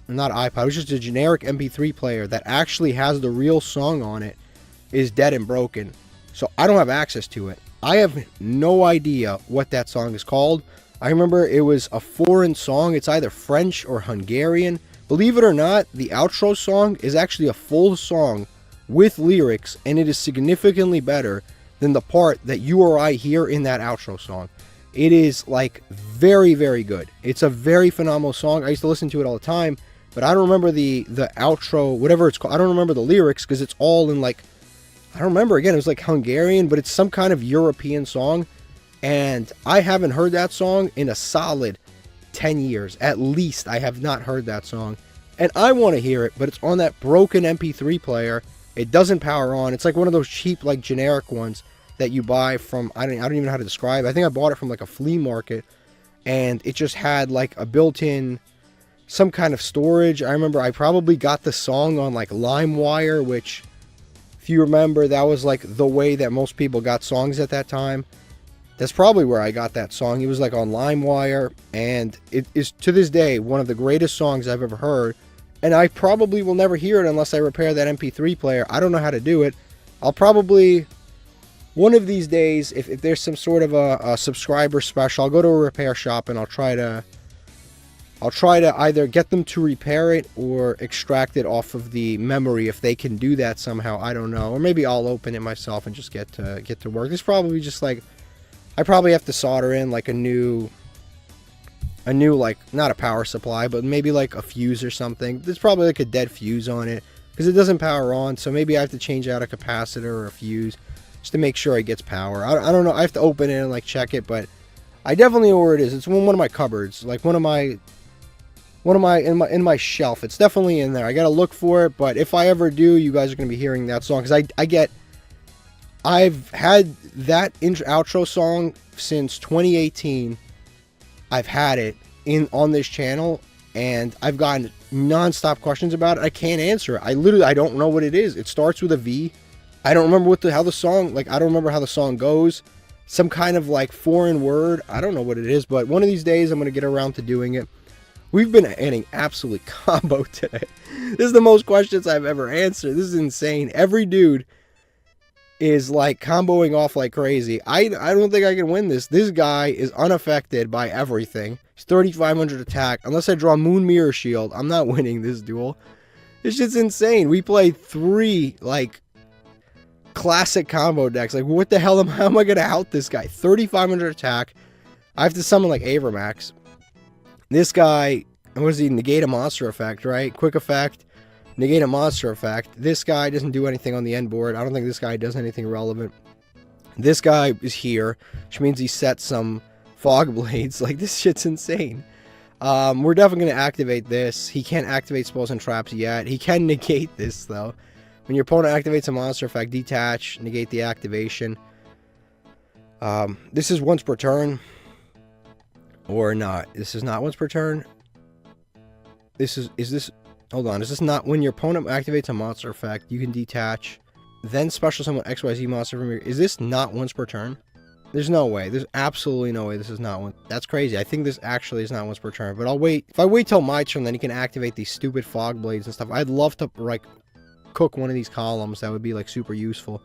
not iPod, it was just a generic MP3 player that actually has the real song on it, is dead and broken. So I don't have access to it. I have no idea what that song is called. I remember it was a foreign song. It's either French or Hungarian. Believe it or not, the outro song is actually a full song with lyrics, and it is significantly better than the part that you or I hear in that outro song. It is like very good. It's a very phenomenal song. I used to listen to it all the time, but I don't remember the outro, whatever it's called. I don't remember the lyrics because it's all in like, I don't remember. Again, it was like Hungarian, but it's some kind of European song. And I haven't heard that song in a solid 10 years. At least I have not heard that song. And I want to hear it, but it's on that broken MP3 player. It doesn't power on. It's like one of those cheap, like, generic ones that you buy from, I don't even know how to describe it. I think I bought it from, like, a flea market, and it just had, like, a built-in, some kind of storage. I remember I probably got the song on, like, LimeWire, which, if you remember, that was, like, the way that most people got songs at that time. That's probably where I got that song. It was, like, on LimeWire, and it is, to this day, one of the greatest songs I've ever heard. And I probably will never hear it unless I repair that MP3 player. I don't know how to do it. I'll probably, one of these days, if there's some sort of a subscriber special, I'll go to a repair shop and I'll try to either get them to repair it or extract it off of the memory if they can do that somehow. I don't know. Or maybe I'll open it myself and just get to work. This probably just like, I probably have to solder in like a new, like, not a power supply, but maybe like a fuse or something. There's probably like a dead fuse on it because it doesn't power on. So maybe I have to change out a capacitor or a fuse just to make sure it gets power. I don't know. I have to open it and like check it, but I definitely know where it is. It's in one of my cupboards, like in my shelf. It's definitely in there. I got to look for it, but if I ever do, you guys are going to be hearing that song because I've had that outro song since 2018. I've had it on this channel, and I've gotten non-stop questions about it. I can't answer it. I don't know what it is. It starts with a V. I don't remember how the song goes. Some kind of like foreign word. I don't know what it is, but one of these days I'm going to get around to doing it. We've been adding absolutely combo today. This is the most questions I've ever answered. This is insane. Every dude is like comboing off like crazy. I don't think I can win this. This guy is unaffected by everything. He's 3,500 attack. Unless I draw Moon Mirror Shield, I'm not winning this duel. It's just insane. We played 3 like classic combo decks. Like, what the hell how am I gonna out this guy? 3,500 attack. I have to summon like Avramax. This guy, what is he? Negate a monster effect, right? Quick effect. Negate a monster effect. This guy doesn't do anything on the end board. I don't think this guy does anything relevant. This guy is here, which means he sets some fog blades. Like, this shit's insane. We're definitely going to activate this. He can't activate spells and traps yet. He can negate this, though. When your opponent activates a monster effect, detach, negate the activation. This is once per turn. Or not. This is not once per turn. Is this... Hold on, is this not when your opponent activates a monster effect, you can detach, then special summon XYZ monster from your... Is this not once per turn? There's no way. There's absolutely no way this is not one. That's crazy. I think this actually is not once per turn, but I'll wait. If I wait till my turn, then he can activate these stupid fog blades and stuff. I'd love to, like, cook one of these columns. That would be, like, super useful.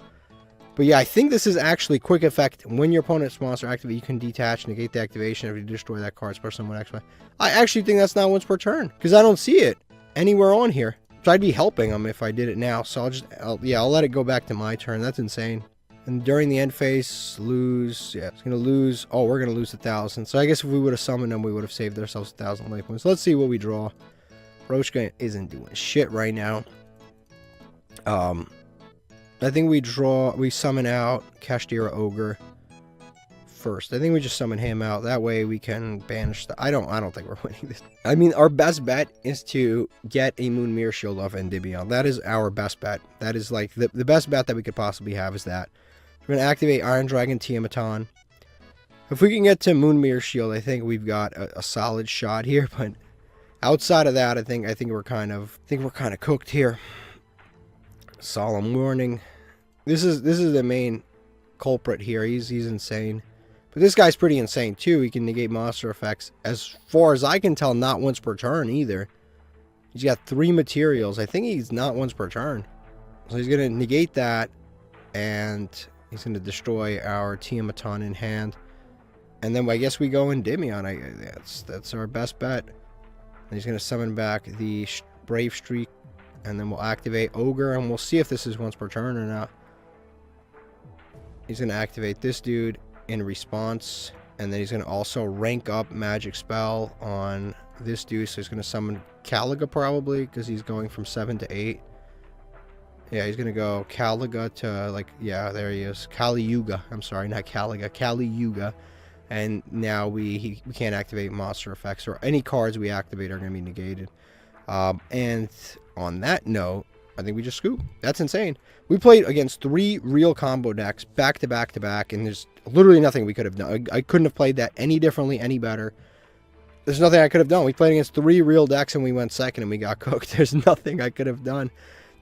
But yeah, I think this is actually quick effect. When your opponent's monster activates, you can detach, negate the activation if you destroy that card, special summon XY. I actually think that's not once per turn, because I don't see it anywhere on here. So I'd be helping him if I did it now. So I'll let it go back to my turn. That's insane. And during the end phase, lose. Yeah, it's gonna lose. Oh, we're gonna lose 1,000. So I guess if we would have summoned them, we would have saved ourselves 1,000 life points. Let's see what we draw. Roshka isn't doing shit right now. I think we summon out Kashtira Ogre first. I think we just summon him out. That way we can banish the... I don't think we're winning this. I mean, our best bet is to get a Moon Mirror Shield off Endymion. That is our best bet. That is like the best bet that we could possibly have is that. We're going to activate Iron Dragon Tiamatron. If we can get to Moon Mirror Shield, I think we've got a solid shot here, but outside of that, I think we're kind of cooked here. Solemn Warning. This is the main culprit here. He's insane. But this guy's pretty insane too. He can negate monster effects. As far as I can tell, not once per turn either. He's got 3 materials. I think he's not once per turn. So he's going to negate that. And he's going to destroy our Tiamatron in hand. And then I guess we go Endymion. That's our best bet. And he's going to summon back the Brave Streak. And then we'll activate Ogre. And we'll see if this is once per turn or not. He's going to activate this dude in response, and then he's going to also rank up magic spell on this dude, so he's going to summon Caliga probably, because he's going from 7 to 8. Yeah, he's going to go Caliga to, like, yeah, there he is. Kali Yuga. I'm sorry, not Caliga. Kali Yuga. And now we can't activate monster effects, or any cards we activate are going to be negated. And on that note, I think we just scoop. That's insane. We played against 3 real combo decks back to back to back, and there's literally nothing we could have done. I couldn't have played that any differently, any better. There's nothing I could have done. We played against 3 real decks, and we went second, and we got cooked. There's nothing I could have done.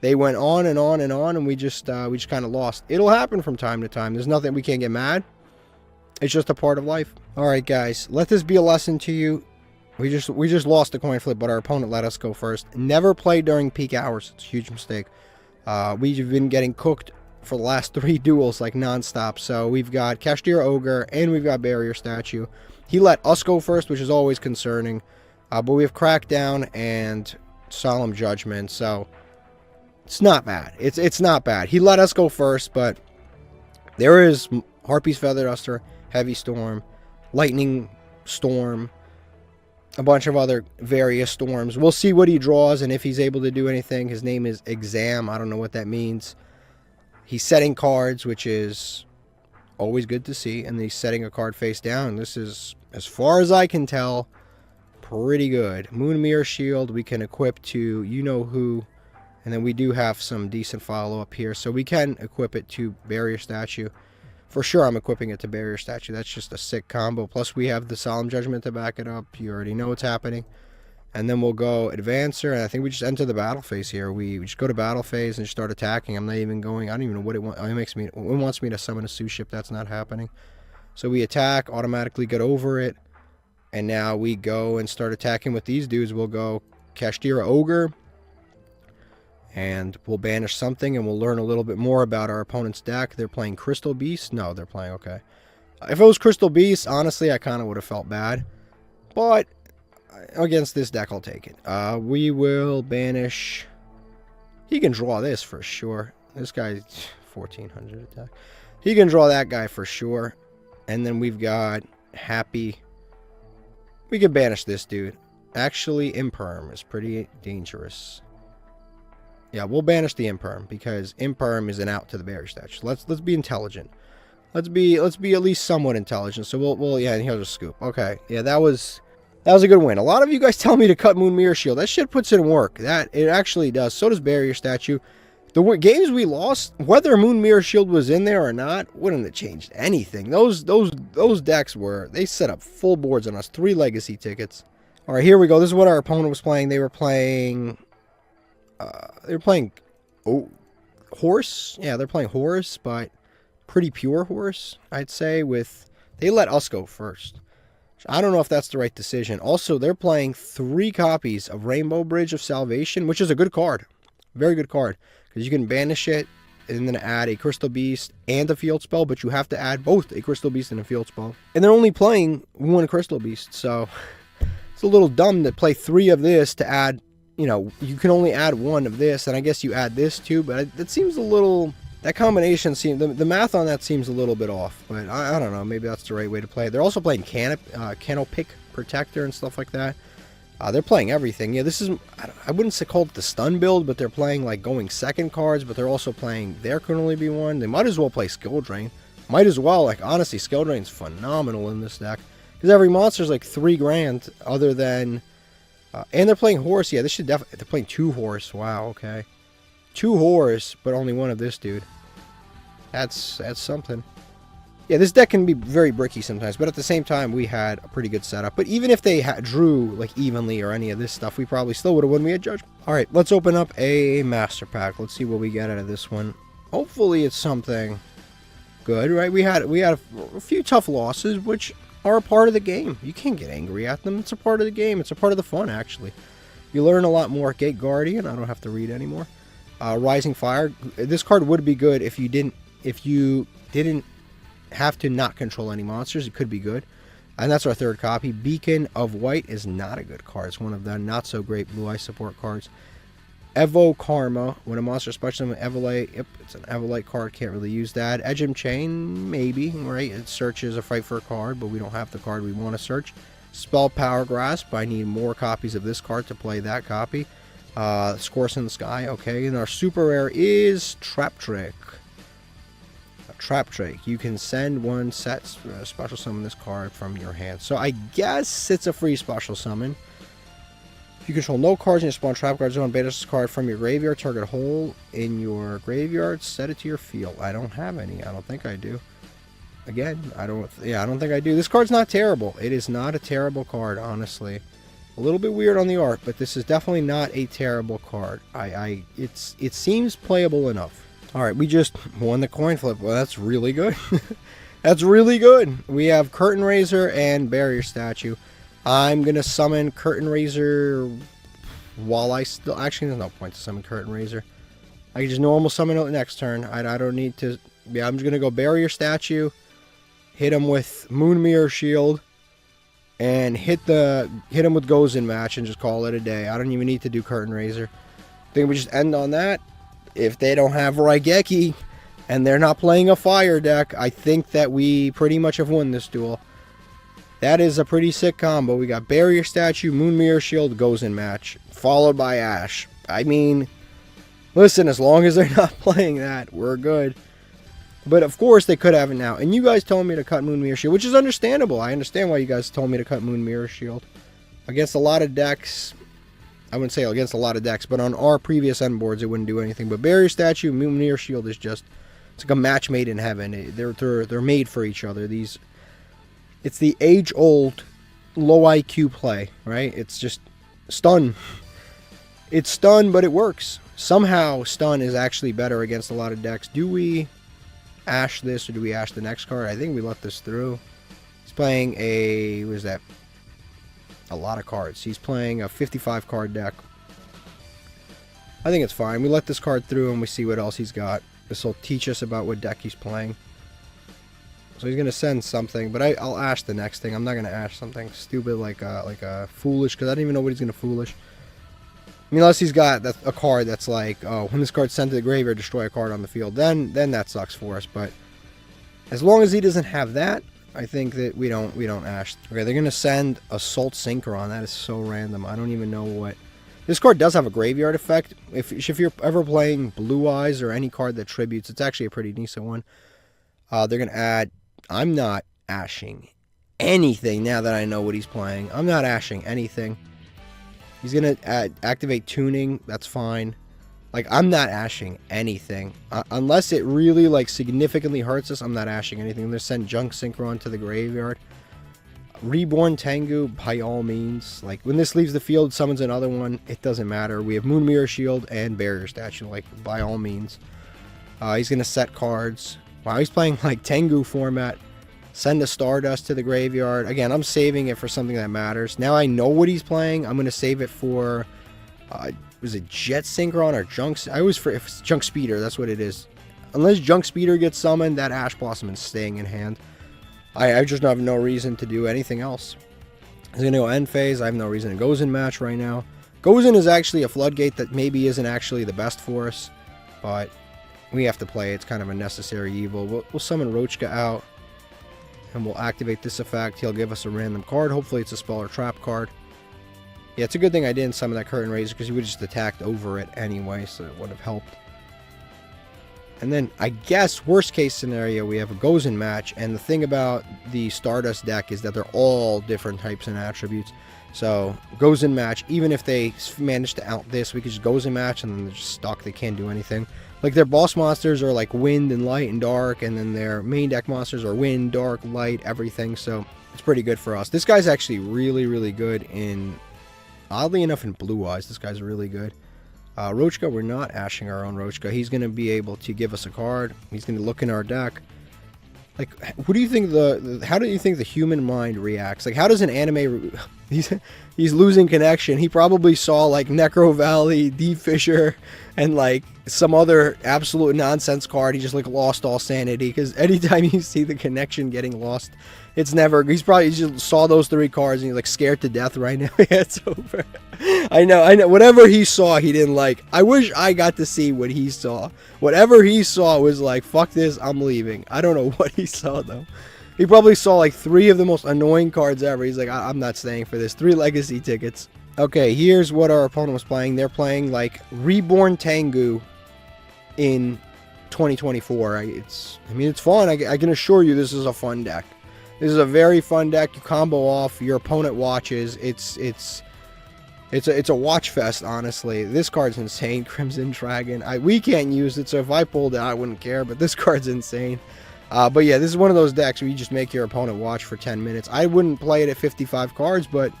They went on and on and on, and we just kind of lost. It'll happen from time to time. There's nothing, we can't get mad. It's just a part of life. All right, guys, let this be a lesson to you. We just lost the coin flip, but our opponent let us go first. Never play during peak hours. It's a huge mistake. We've been getting cooked for the last 3 duels like nonstop. So we've got Cashier Ogre and we've got Barrier Statue. He let us go first, which is always concerning. But we have Crackdown and Solemn Judgment, so it's not bad. It's not bad. He let us go first, but there is Harpy's Feather Duster, Heavy Storm, Lightning Storm, a bunch of other various storms. We'll see what he draws and if he's able to do anything. His name is Exam. I don't know what that means. He's setting cards, which is always good to see, and he's setting a card face down. This is, as far as I can tell, pretty good. Moon Mirror Shield we can equip to you-know-who, and then we do have some decent follow-up here, so we can equip it to Barrier Statue. For sure, I'm equipping it to Barrier Statue. That's just a sick combo. Plus, we have the Solemn Judgment to back it up. You already know what's happening. And then we'll go Advancer, and I think we just enter the battle phase here. We just go to battle phase and start attacking. I'm not even going. I don't even know what it wants. It wants me to summon a Sous Ship. That's not happening. So we attack, automatically get over it, and now we go and start attacking with these dudes. We'll go Cashier Ogre, and we'll banish something, and we'll learn a little bit more about our opponent's deck. They're playing Crystal Beast. No, they're playing, okay. If it was Crystal Beast, honestly, I kind of would have felt bad. But against this deck, I'll take it. We will banish. He can draw this for sure. This guy's 1400 attack. He can draw that guy for sure. And then we've got Happy. We can banish this dude. Actually, Imperm is pretty dangerous. Yeah, we'll banish the Imperm because Imperm is an out to the Barrier Statue. Let's be intelligent. Let's be at least somewhat intelligent. So we'll yeah, and he'll just scoop. Okay, yeah, that was a good win. A lot of you guys tell me to cut Moon Mirror Shield. That shit puts in work. That it actually does. So does Barrier Statue. The games we lost, whether Moon Mirror Shield was in there or not, wouldn't have changed anything. Those decks they set up full boards on us. 3 legacy tickets. All right, here we go. This is what our opponent was playing. They were playing Horse. Yeah, they're playing Horse, but pretty pure Horse, I'd say. They let us go first. I don't know if that's the right decision. Also, they're playing 3 copies of Rainbow Bridge of Salvation, which is a good card. Very good card. Because you can banish it and then add a Crystal Beast and a Field Spell, but you have to add both a Crystal Beast and a Field Spell. And they're only playing 1 Crystal Beast, so it's a little dumb to play 3 of this to add, you can only add 1 of this, and I guess you add this too, but it seems a little, that combination seems, the math on that seems a little bit off, but I don't know, maybe that's the right way to play it. They're also playing Canopic Protector and stuff like that. They're playing everything. Yeah, this is, I wouldn't say call it the stun build, but they're playing like going second cards, but they're also playing, there can only be 1. They might as well play Skill Drain. Might as well, like, honestly, Skill Drain's phenomenal in this deck. Because every monster's like 3 grand other than, and they're playing Horse. Yeah, this should definitely, they're playing 2 Horse. Wow, okay. 2 Horse, but only 1 of this dude. That's something. Yeah, this deck can be very bricky sometimes, but at the same time, we had a pretty good setup. But even if they drew like evenly or any of this stuff, we probably still would have won. We had Judgment. All right, let's open up a Master Pack. Let's see what we get out of this one. Hopefully, it's something good, right? We had a few tough losses, which are a part of the game. You can't get angry at them. It's a part of the game. It's a part of the fun, actually. You learn a lot more. Gate Guardian. I don't have to read anymore. Rising Fire. This card would be good if you didn't have to not control any monsters. It could be good. And that's our 3rd copy. Beacon of White is not a good card. It's one of the not so great blue eye support cards. Evo Karma. When a monster special summons Evolite. Yep, it's an Evolite card. Can't really use that. Edgem Chain, maybe. Right? It searches a fight for a card, but we don't have the card we want to search. Spell Power Grasp. I need more copies of this card to play that copy. Scorch in the Sky. Okay. And our super rare is Trap Trick. Trap Trick. You can send 1 set special summon this card from your hand. So I guess it's a free special summon. If you control no cards in your spawn trap card zone, banish this card from your graveyard, target hole in your graveyard, set it to your field. I don't have any. I don't think I do. Again, I don't think I do. This card's not terrible. It is not a terrible card, honestly. A little bit weird on the art, but this is definitely not a terrible card. It seems playable enough. All right, we just won the coin flip. Well, that's really good. That's really good. We have Curtain Raiser and Barrier Statue. I'm gonna summon Curtain Raiser while I still... Actually, there's no point to summon Curtain Raiser. I can just normal summon it next turn. I don't need to... Yeah, I'm just gonna go Barrier Statue, hit him with Moon Mirror Shield, and hit him with Gozen Match and just call it a day. I don't even need to do Curtain Raiser. I think we just end on that. If they don't have Raigeki and they're not playing a fire deck, I think that we pretty much have won this duel. That is a pretty sick combo. We got Barrier Statue, Moon Mirror Shield, Gozen Match, followed by Ash. I mean, listen, as long as they're not playing that, we're good. But of course they could have it now. And you guys told me to cut Moon Mirror Shield, which is understandable. I understand why you guys told me to cut Moon Mirror Shield. Against a lot of decks, I wouldn't say against a lot of decks, but on our previous end boards it wouldn't do anything. But Barrier Statue, Moon Mirror Shield is just, it's like a match made in heaven. They're made for each other. It's the age-old low IQ play, right? It's just stun. It's stun, but it works. Somehow stun is actually better against a lot of decks. Do we Ash this or do we Ash the next card? I think we let this through. He's playing a... what is that? A lot of cards. He's playing a 55 card deck. I think it's fine. We let this card through and we see what else he's got. This will teach us about what deck he's playing. So he's going to send something, but I'll Ash the next thing. I'm not going to Ash something stupid like a Foolish, because I don't even know what he's going to Foolish. I mean, unless he's got a card that's like, oh, when this card's sent to the graveyard, destroy a card on the field. Then that sucks for us. But as long as he doesn't have that, I think that we don't Ash. Okay, they're gonna send Assault Synchron. That is so random. I don't even know what. This card does have a graveyard effect. If you're ever playing Blue Eyes or any card that tributes, it's actually a pretty decent one. They're gonna add. I'm not Ashing anything now that I know what he's playing. I'm not Ashing anything. He's going to activate Tuning. That's fine. Like, I'm not Ashing anything. Unless it really, like, significantly hurts us, I'm not Ashing anything. I'm going to send Junk Synchron to the graveyard. Reborn Tengu, by all means. Like, when this leaves the field, summons another one. It doesn't matter. We have Moon Mirror Shield and Barrier Statue. Like, by all means. He's going to set cards. Wow, he's playing, like, Tengu format. Send a Stardust to the graveyard. Again, I'm saving it for something that matters. Now I know what he's playing. I'm going to save it for... was it Jet Synchron or Junk... I always forget if it's Junk Speeder. That's what it is. Unless Junk Speeder gets summoned, that Ash Blossom is staying in hand. I just have no reason to do anything else. He's going to go end phase. I have no reason to Gozen Match right now. Gozen is actually a floodgate that maybe isn't actually the best for us. But we have to play it. It's kind of a necessary evil. We'll summon Roachka out. And we'll activate this effect. He'll give us a random card. Hopefully it's a spell or trap card. Yeah, it's a good thing I didn't summon that Curtain Raiser, because he would have just attacked over it anyway, so it would have helped. And then, I guess, worst case scenario, we have a Gozen Match. And the thing about the Stardust deck is that they're all different types and attributes. So, Gozen Match, even if they manage to out this, we could just Gozen Match and then they're just stuck. They can't do anything. Like, their boss monsters are like wind and light and dark, and then their main deck monsters are wind, dark, light, everything. So, it's pretty good for us. This guy's actually really, really good in, oddly enough, in Blue Eyes. This guy's really good. Roachka, we're not Ashing our own Roachka. He's going to be able to give us a card. He's going to look in our deck. Like, what do you think how do you think the human mind reacts? Like, how does an anime... He's losing connection. He probably saw, like, Necro Valley, Deep Fissure, and, like, some other absolute nonsense card. He just, like, lost all sanity. Because anytime you see the connection getting lost, it's never... He just saw those three cards and he's, like, scared to death right now. Yeah, it's over. I know. Whatever he saw, he didn't like. I wish I got to see what he saw. Whatever he saw was like, fuck this, I'm leaving. I don't know what he saw, though. He probably saw like 3 of the most annoying cards ever. He's like, I'm not staying for this. 3 legacy tickets. Okay, here's what our opponent was playing. They're playing like Reborn Tengu in 2024. I mean, it's fun. I can assure you this is a fun deck. This is a very fun deck. You combo off. Your opponent watches. It's It's a watch fest, honestly. This card's insane, Crimson Dragon. We can't use it, so if I pulled it, I wouldn't care, but this card's insane. But yeah, this is one of those decks where you just make your opponent watch for 10 minutes. I wouldn't play it at 55 cards, but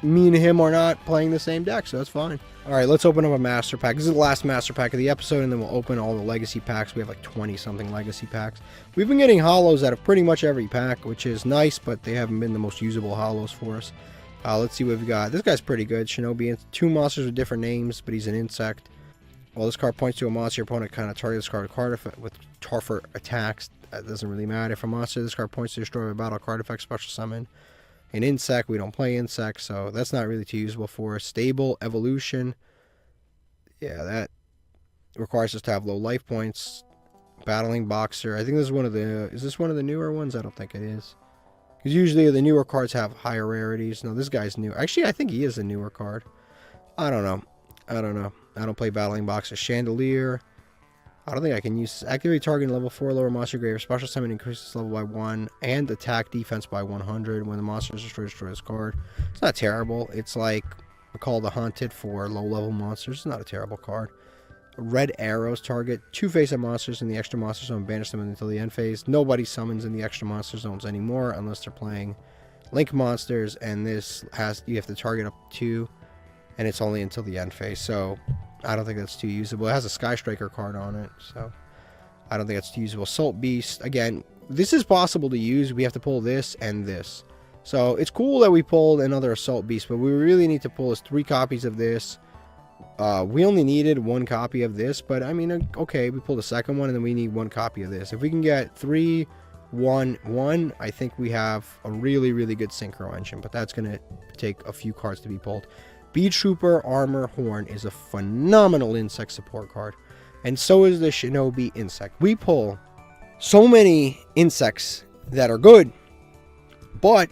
me and him are not playing the same deck, so that's fine. Alright, let's open up a master pack. This is the last master pack of the episode, and then we'll open all the legacy packs. We have like 20-something legacy packs. We've been getting hollows out of pretty much every pack, which is nice, but they haven't been the most usable hollows for us. Let's see what we've got. This guy's pretty good. Shinobi. 2 monsters with different names, but he's an insect. Well, this card points to a monster. Your opponent kind of targets this card with tougher attacks. That doesn't really matter. If a monster, this card points to destroy a battle card effect, special summon. An insect. We don't play insects, so that's not really too usable for us. Stable evolution. Yeah, that requires us to have low life points. Battling boxer. I think this is one of the... Is this one of the newer ones? I don't think it is. Because usually the newer cards have higher rarities. No, this guy's new. Actually, I think he is a newer card. I don't know. I don't play Battling Boxer. Chandelier. I don't think I can use this. Activate target level 4 lower monster grave. Special summon increases level by 1. And attack defense by 100. When the monster is destroyed, destroy this card. It's not terrible. It's like Call the Haunted for low level monsters. It's not a terrible card. Red arrows target 2 face-up monsters in the extra monster zone. Banish them until the end phase. Nobody summons in the extra monster zones anymore unless they're playing Link monsters. And this has, you have to target up 2, and it's only until the end phase. So I don't think that's too usable. It has a Sky Striker card on it, so I don't think that's too usable. Salt Beast, again, this is possible to use. We have to pull this and this. So it's cool that we pulled another Assault Beast, but we really need to pull is 3 copies of this. We only needed 1 copy of this, but I mean, okay, we pulled a second one, and then we need 1 copy of this. If we can get 3, 1, 1, I think we have a really, really good Synchro engine, but that's going to take a few cards to be pulled. Bead Trooper Armor Horn is a phenomenal insect support card, and so is the Shinobi Insect. We pull so many insects that are good, but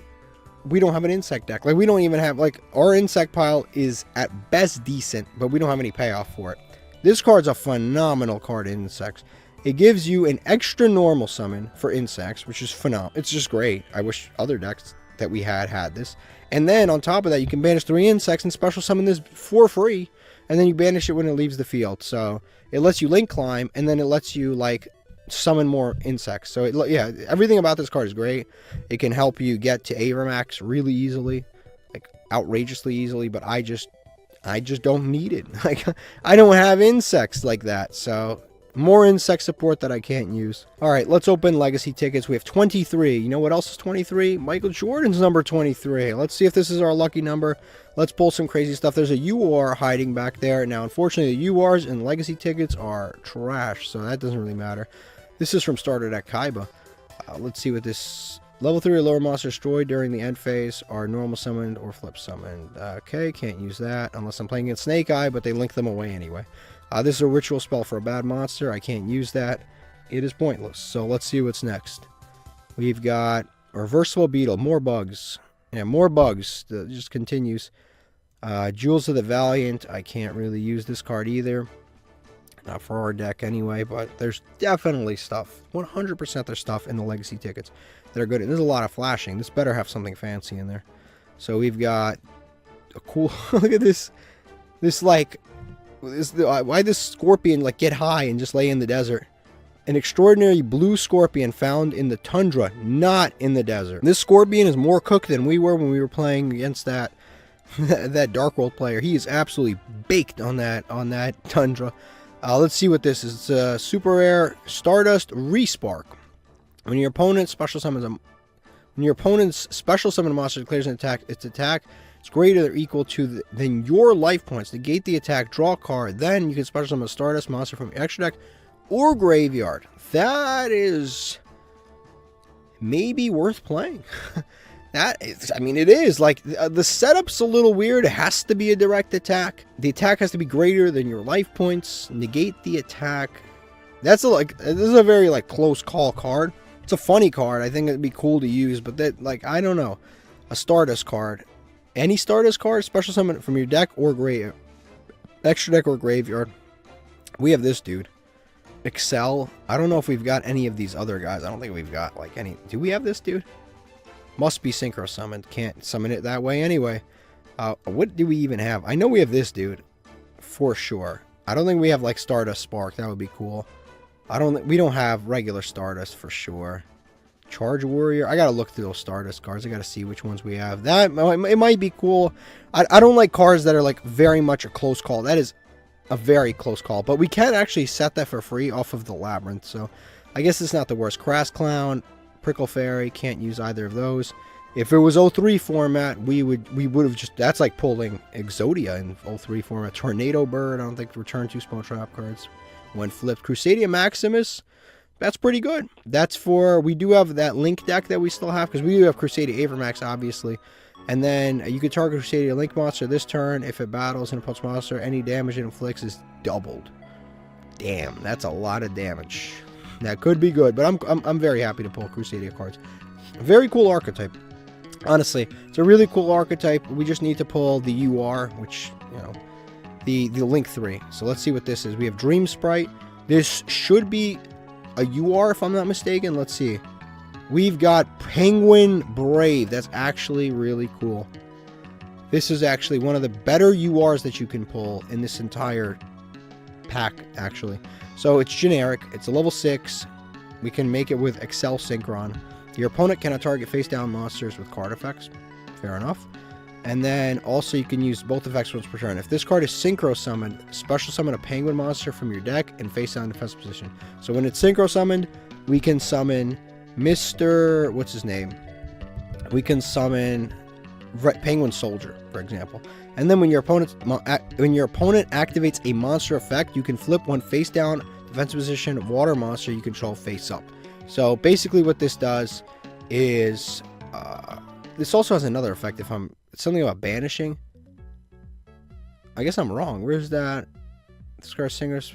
we don't have an insect deck. Like, we don't even have, like, our insect pile is at best decent, but we don't have any payoff for it. This card's a phenomenal card in insects. It gives you an extra normal summon for insects, which is phenomenal. It's just great. I wish other decks that we had this. And then on top of that, you can banish 3 insects and special summon this for free, and then you banish it when it leaves the field. So it lets you link climb, and then it lets you, like, summon more insects. So yeah, everything about this card is great. It can help you get to Avermax really easily, like outrageously easily, but I just don't need it. Like, I don't have insects like that, so more insect support that I can't use. All right, let's open legacy tickets. We have 23. You know what else is 23? Michael Jordan's number 23. Let's see if this is our lucky number. Let's pull some crazy stuff. There's a UR hiding back there. Now, unfortunately, the URs and legacy tickets are trash, so that doesn't really matter. This is from starter deck Kaiba. Let's see what this... Level 3 or lower monster destroyed during the end phase are normal summoned or flip summoned. Okay, can't use that unless I'm playing against Snake Eye, but they link them away anyway. This is a ritual spell for a bad monster. I can't use that. It is pointless. So let's see what's next. We've got Reversible Beetle. More bugs. Yeah, more bugs. It just continues. Jewels of the Valiant. I can't really use this card either. Not for our deck anyway, but there's definitely stuff. 100% there's stuff in the legacy tickets that are good. And there's a lot of flashing. This better have something fancy in there. So we've got a cool... Look at this. This, like... why this scorpion, like, get high and just lay in the desert? An extraordinary blue scorpion found in the tundra, not in the desert. This scorpion is more cooked than we were when we were playing against that that Dark World player. He is absolutely baked on that tundra. Let's see what this is. It's a super rare Stardust Respark. When your opponent's special summons a monster declares an attack, its attack is greater or equal to than your life points. Negate the attack, draw a card. Then you can special summon a Stardust monster from your extra deck or graveyard. That is maybe worth playing. That is, I mean, it is. Like, the setup's a little weird. It has to be a direct attack. The attack has to be greater than your life points. Negate the attack. That's this is a very, like, close call card. It's a funny card. I think it'd be cool to use, but that, like, I don't know. A Stardust card. Any Stardust card, special summon from your deck or graveyard. Extra deck or graveyard. We have this dude. Excel. I don't know if we've got any of these other guys. I don't think we've got, like, any. Do we have this dude? Must be synchro summoned. Can't summon it that way anyway. What do we even have? I know we have this dude for sure. I don't think we have like Stardust Spark. That would be cool. We don't have regular Stardust for sure. Charge Warrior. I gotta look through those Stardust cards. I gotta see which ones we have. It might be cool. I don't like cards that are like very much a close call. That is a very close call. But we can actually set that for free off of the Labyrinth. So I guess it's not the worst. Crass Clown, Prickle Fairy. Can't use either of those. If it was 03 format, we would have just... That's like pulling Exodia in 03 format. Tornado Bird. I don't think return 2 Spawn Trap cards. When flipped. Crusadia Maximus. That's pretty good. That's for... We do have that Link deck that we still have. Because we do have Crusadia Avermax, obviously. And then you could target Crusadia Link monster this turn. If it battles an opponent's monster, any damage it inflicts is doubled. Damn, that's a lot of damage. That could be good. But I'm very happy to pull Crusadia cards. Very cool archetype. Honestly, it's a really cool archetype. We just need to pull the UR, which, you know, the Link 3. So let's see what this is. We have Dream Sprite. This should be a UR if I'm not mistaken. Let's see. We've got Penguin Brave. That's actually really cool. This is actually one of the better URs that you can pull in this entire pack, actually. So it's generic. It's a level 6. We can make it with Excel Synchron. Your opponent cannot target face-down monsters with card effects. Fair enough. And then also you can use both effects once per turn. If this card is Synchro Summoned, special summon a Penguin monster from your deck in face-down defensive position. So when it's Synchro Summoned, we can summon Mr... What's his name? We can summon Penguin Soldier, for example. And then when your opponent activates a monster effect, you can flip one face-down defensive position water monster you control face-up. So basically what this does is, this also has another effect if something about banishing. I guess I'm wrong. Where's that? Scar Singers.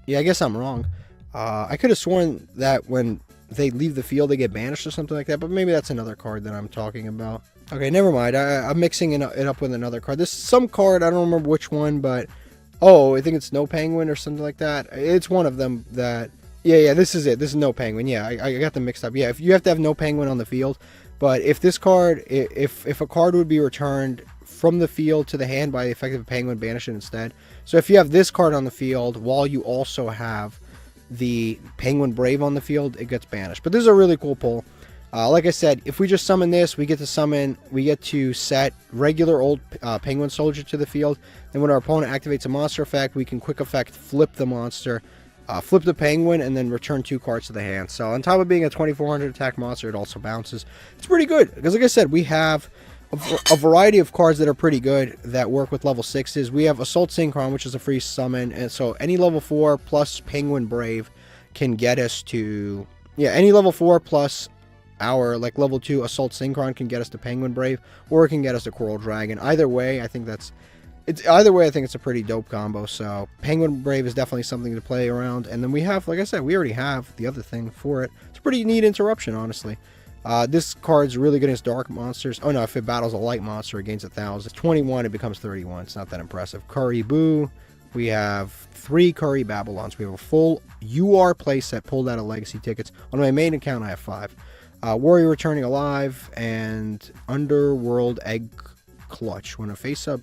Yeah, I guess I'm wrong. I could have sworn that when they leave the field they get banished or something like that, but maybe that's another card that I'm talking about. Okay, never mind. I'm mixing it up with another card. This is some card, I don't remember which one, but, oh, I think it's No Penguin or something like that. It's one of them that... Yeah, this is it. This is No Penguin. Yeah, I got them mixed up. Yeah, if you have to have No Penguin on the field, but if this card, if a card would be returned from the field to the hand by the effect of a Penguin, banish it instead. So if you have this card on the field while you also have the Penguin Brave on the field, it gets banished. But this is a really cool pull. Like I said, if we just summon this, we get to set regular old Penguin Soldier to the field. Then when our opponent activates a monster effect, we can quick effect flip the monster. Flip the Penguin, and then return 2 cards to the hand. So on top of being a 2400 attack monster, it also bounces. It's pretty good, because like I said, we have a variety of cards that are pretty good that work with level 6s. We have Assault Synchron, which is a free summon, and so any level 4 plus Penguin Brave can get us to... Yeah, any level 4 plus our like level 2 Assault Synchron can get us to Penguin Brave, or it can get us to Coral Dragon. Either way, I think it's a pretty dope combo. So Penguin Brave is definitely something to play around. And then we have, like I said, we already have the other thing for it. It's a pretty neat interruption, honestly. This card's really good against dark monsters. Oh no, if it battles a light monster, it gains 1,000. It's 21, it becomes 31. It's not that impressive. Curry Boo. We have 3 Curry Babylons. We have a full UR playset pulled out of Legacy tickets. On my main account, I have 5. Warrior Returning Alive and Underworld Egg Clutch. When a face-up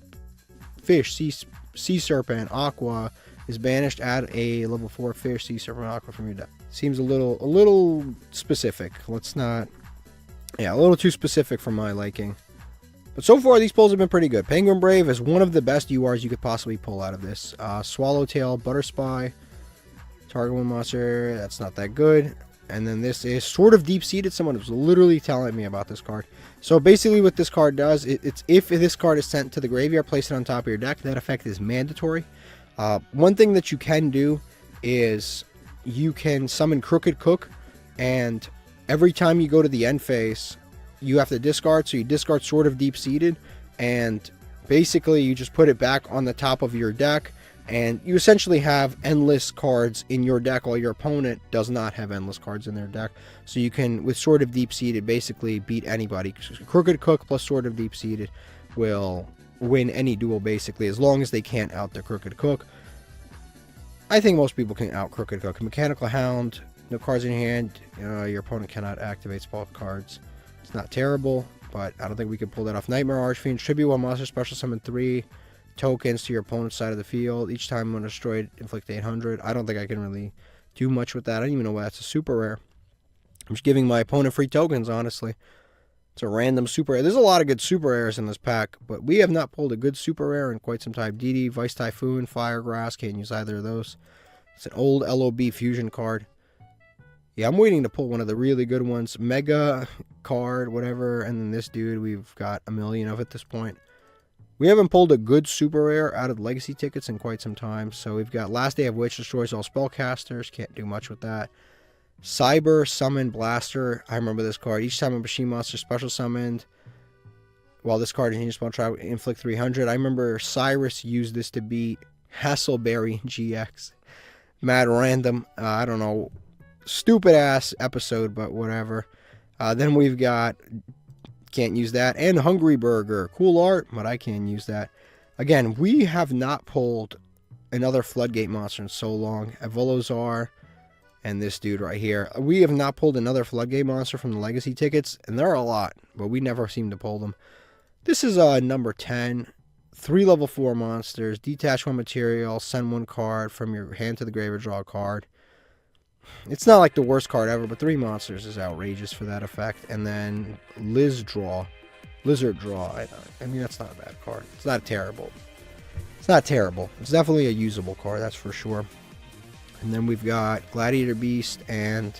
fish, sea serpent, aqua is banished, add a level 4 fish, sea serpent, aqua from your deck. Seems a little specific. Let's not... Yeah, a little too specific for my liking. But so far, these pulls have been pretty good. Penguin Brave is one of the best URs you could possibly pull out of this. Swallowtail, Butter Spy, target one monster, that's not that good. And then this is sort of deep-seated. Someone was literally telling me about this card. So basically what this card does, it's if this card is sent to the graveyard, place it on top of your deck. That effect is mandatory. One thing that you can do is you can summon Crooked Cook, and every time you go to the end phase, you have to discard. So you discard Sword of Deep-Seated, and basically you just put it back on the top of your deck. And you essentially have endless cards in your deck while your opponent does not have endless cards in their deck. So you can, with Sword of Deep-Seated, basically beat anybody. Crooked Cook plus Sword of Deep-Seated will win any duel, basically, as long as they can't out the Crooked Cook. I think most people can out Crooked Cook. Mechanical Hound, no cards in your hand. Your opponent cannot activate spell cards. It's not terrible. but I don't think we could pull that off. Nightmare Archfiend, tribute one monster, special summon 3 tokens to your opponent's side of the field. Each time when destroyed, inflict 800. I don't think I can really do much with that. I don't even know why that's a super rare. I'm just giving my opponent free tokens, honestly. It's a random super rare. There's a lot of good super rares in this pack, but we have not pulled a good super rare in quite some time. DD, Vice Typhoon, Firegrass, can't use either of those. It's an old LOB fusion card. Yeah, I'm waiting to pull one of the really good ones. Mega card, whatever, and then this dude, we've got a million of at this point. We haven't pulled a good super rare out of the legacy tickets in quite some time. So we've got Last Day of Witch, destroys all spellcasters. Can't do much with that. Cyber Summon Blaster. I remember this card. Each time a machine monster special summoned, while this card continues to try inflict 300. I remember Cyrus used this to beat Hasselberry GX. Mad random. I don't know. Stupid ass episode, but whatever. Then we've got, can't use that, and Hungry Burger. Cool art, but I can't use that. Again, we have not pulled another Floodgate monster in so long. Evolozar and this dude right here. We have not pulled another Floodgate monster from the legacy tickets, and there are a lot, but we never seem to pull them. This is number 10. 3 level 4 monsters. Detach 1 material. Send 1 card from your hand to the graveyard. Draw a card. It's not like the worst card ever, but 3 monsters is outrageous for that effect. And then Lizard Draw. I mean, that's not a bad card. It's not terrible. It's not terrible. It's definitely a usable card, that's for sure. And then we've got Gladiator Beast, and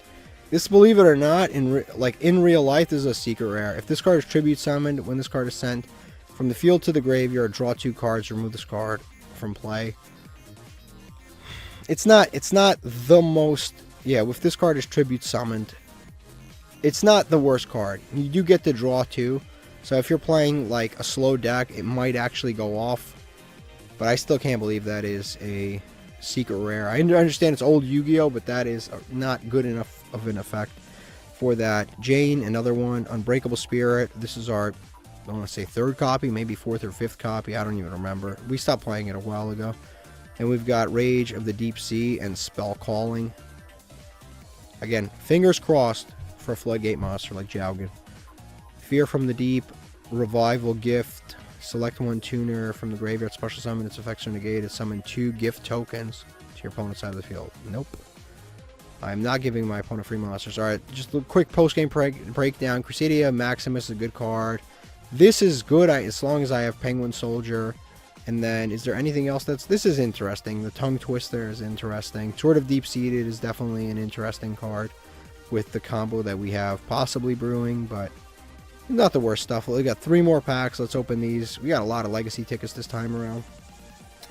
this, believe it or not, in real life, this is a secret rare. If this card is tribute summoned, when this card is sent from the field to the graveyard, draw 2 cards, remove this card from play. It's not the most. Yeah, if this card is tribute summoned, it's not the worst card. You do get to draw 2, so if you're playing like a slow deck, it might actually go off. But I still can't believe that is a secret rare. I understand it's old Yu-Gi-Oh, but that is not good enough of an effect for that. Jane, another one. Unbreakable Spirit. This is our, I want to say 3rd copy, maybe 4th or 5th copy. I don't even remember. We stopped playing it a while ago. And we've got Rage of the Deep Sea and Spell Calling. Again, fingers crossed for a Floodgate monster like Jowgen. Fear from the Deep, Revival Gift, select 1 tuner from the graveyard, special summon, its effects are negated, summon 2 gift tokens to your opponent's side of the field. Nope. I'm not giving my opponent free monsters. Alright, just a quick post-game breakdown. Crusadia Maximus is a good card. This is good as long as I have Penguin Soldier. And then, is there anything else this is interesting. The Tongue Twister is interesting. Sword of Deep-Seated is definitely an interesting card with the combo that we have possibly brewing, but not the worst stuff. We got 3 more packs. Let's open these. We got a lot of legacy tickets this time around.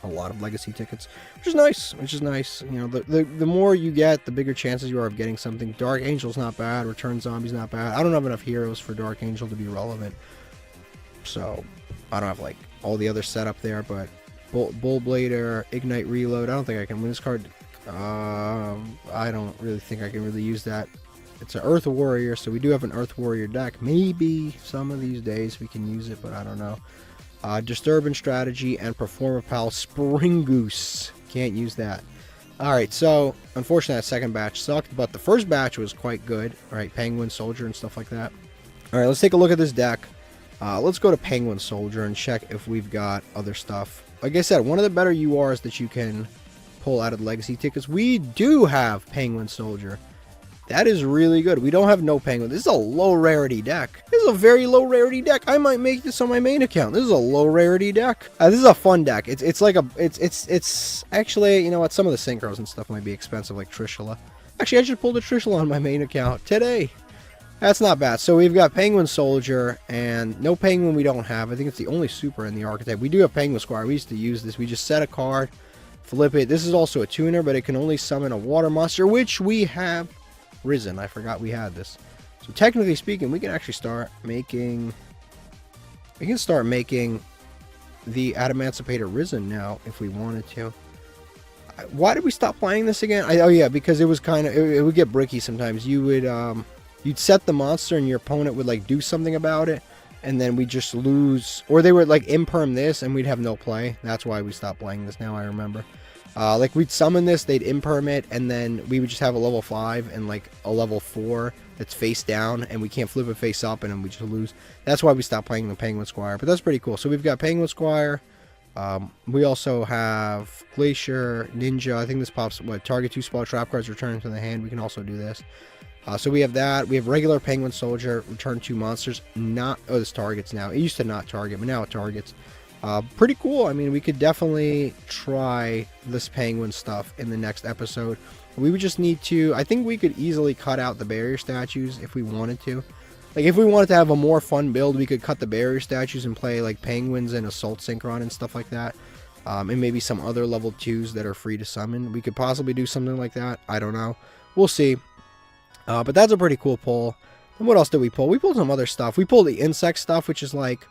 A lot of legacy tickets, which is nice. You know, the more you get, the bigger chances you are of getting something. Dark Angel's not bad. Return Zombie's not bad. I don't have enough heroes for Dark Angel to be relevant, so I don't have like all the other setup there, but Bullblader, Ignite Reload, I don't think I can win this card. I don't really think I can really use that. It's an Earth Warrior, so we do have an Earth Warrior deck. Maybe some of these days we can use it, but I don't know. Disturbance Strategy and Performapal Spring Goose. Can't use that. Alright, so unfortunately that second batch sucked, but the first batch was quite good. Alright, Penguin Soldier and stuff like that. Alright, let's take a look at this deck. Let's go to Penguin Soldier and check if we've got other stuff. Like I said, one of the better URs that you can pull out of the legacy tickets. We do have Penguin Soldier. That is really good. We don't have no Penguin. This is a low rarity deck. This is a very low rarity deck. I might make this on my main account. This is a low rarity deck. This is a fun deck. It's like a it's actually, you know what, some of the synchros and stuff might be expensive, like Trishula. Actually, I just pulled a Trishula on my main account today. That's not bad. So we've got Penguin Soldier, and no Penguin we don't have. I think it's the only super in the archetype. We do have Penguin Squire. We used to use this. We just set a card, flip it. This is also a tuner, but it can only summon a water monster, which we have Risen. I forgot we had this. So technically speaking, we can actually start making... We can start making the Adamancipator Risen now if we wanted to. Why did we stop playing this again? Oh yeah, because it was kind of... It would get bricky sometimes. You would... You'd set the monster and your opponent would like do something about it, and then we just lose, or they would like imperm this and we'd have no play. That's why we stopped playing this now, I remember. Like we'd summon this, they'd imperm it, and then we would just have a level 5 and like a level 4 that's face down, and we can't flip it face up, and then we just lose. That's why we stopped playing the Penguin Squire, but that's pretty cool. So we've got Penguin Squire. We also have Glacier, Ninja. I think this pops, what, target 2 spell trap cards, return to the hand. We can also do this. So we have that. We have regular Penguin Soldier, return 2 monsters. Not, oh, this targets now. It used to not target, but now it targets. Pretty cool. I mean, we could definitely try this Penguin stuff in the next episode. We would just need to, I think we could easily cut out the barrier statues if we wanted to. Like, if we wanted to have a more fun build, we could cut the barrier statues and play, like, Penguins and Assault Synchron and stuff like that. And maybe some other level 2s that are free to summon. We could possibly do something like that. I don't know. We'll see. But that's a pretty cool pull. And what else did we pull? We pulled some other stuff. We pulled the insect stuff, which is like,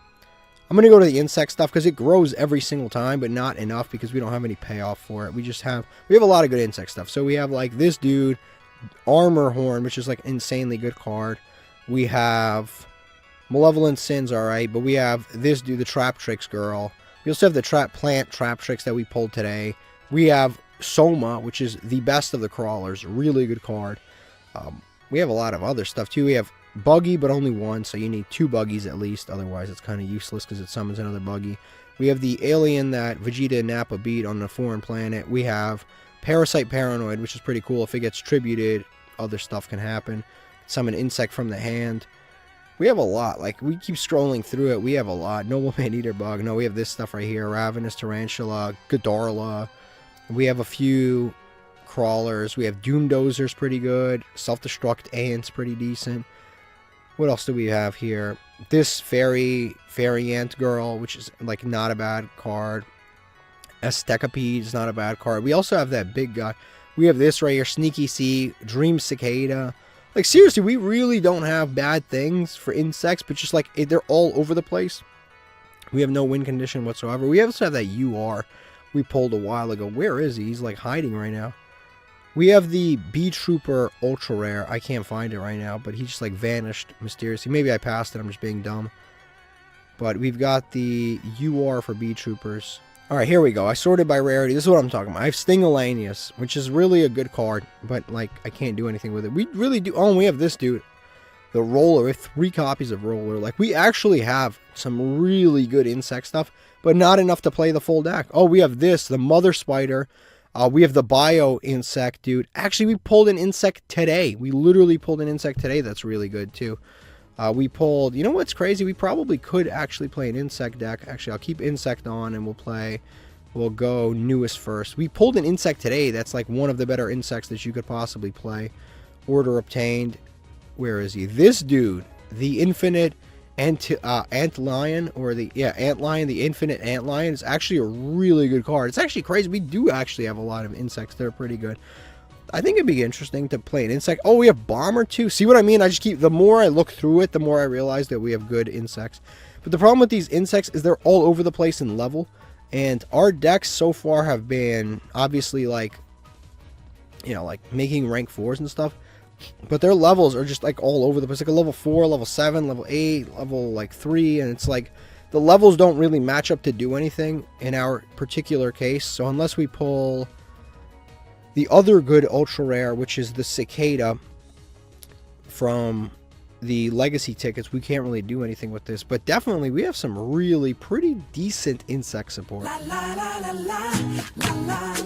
I'm going to go to the insect stuff because it grows every single time, but not enough because we don't have any payoff for it. We have a lot of good insect stuff. So we have like this dude, Armor Horn, which is like an insanely good card. We have Malevolent Sins, alright, but we have this dude, the Trap Tricks girl. We also have the Plant Trap Tricks that we pulled today. We have Soma, which is the best of the crawlers, really good card. We have a lot of other stuff too. We have Buggy, but only one, so you need 2 buggies at least. Otherwise, it's kind of useless because it summons another buggy. We have the alien that Vegeta and Nappa beat on a foreign planet. We have Parasite Paranoid, which is pretty cool. If it gets tributed, other stuff can happen. Summon insect from the hand. We have a lot. Like, we keep scrolling through it. We have a lot. Noble Man-Eater Bug. No, we have this stuff right here. Ravenous Tarantula. Godarla. We have a few crawlers. We have Doomdozer's pretty good. Self-Destruct Ants pretty decent. What else do we have here? This Fairy Ant Girl, which is like not a bad card. Estecapede is not a bad card. We also have that big guy. We have this right here, Sneaky Sea, Dream Cicada. Like, seriously, we really don't have bad things for insects, but just like they're all over the place. We have no win condition whatsoever. We also have that UR we pulled a while ago. Where is he? He's like hiding right now. We have the Bee Trooper Ultra Rare. I can't find it right now, but he just like vanished mysteriously. Maybe I passed it. I'm just being dumb. But we've got the UR for Bee Troopers. Alright, here we go. I sorted by rarity. This is what I'm talking about. I have Stingolanius, which is really a good card, but like I can't do anything with it. We really do. Oh, and we have this dude, the Roller. We have 3 copies of Roller. Like, we actually have some really good insect stuff, but not enough to play the full deck. Oh, we have this, the Mother Spider. We have the Bio Insect, dude. Actually, we pulled an insect today. We literally pulled an insect today that's really good, too. We pulled... You know what's crazy? We probably could actually play an insect deck. Actually, I'll keep insect on and we'll go newest first. We pulled an insect today that's like one of the better insects that you could possibly play. Order obtained. Where is he? This dude. The Infinite Antlion, or the Antlion, the Infinite Antlion is actually a really good card. It's actually crazy. We do actually have a lot of insects that are pretty good. I think it'd be interesting to play an insect. Oh, we have Bomber too. See what I mean? I just keep, the more I look through it, the more I realize that we have good insects. But the problem with these insects is they're all over the place in level, and our decks so far have been obviously like, you know, like making rank 4s and stuff. But their levels are just like all over the place, like a level 4, level 7, level 8, level like 3, and it's like the levels don't really match up to do anything in our particular case. So unless we pull the other good ultra rare, which is the Cicada from the legacy tickets, we can't really do anything with this. But definitely we have some really pretty decent insect support. La, la, la, la, la, la, la.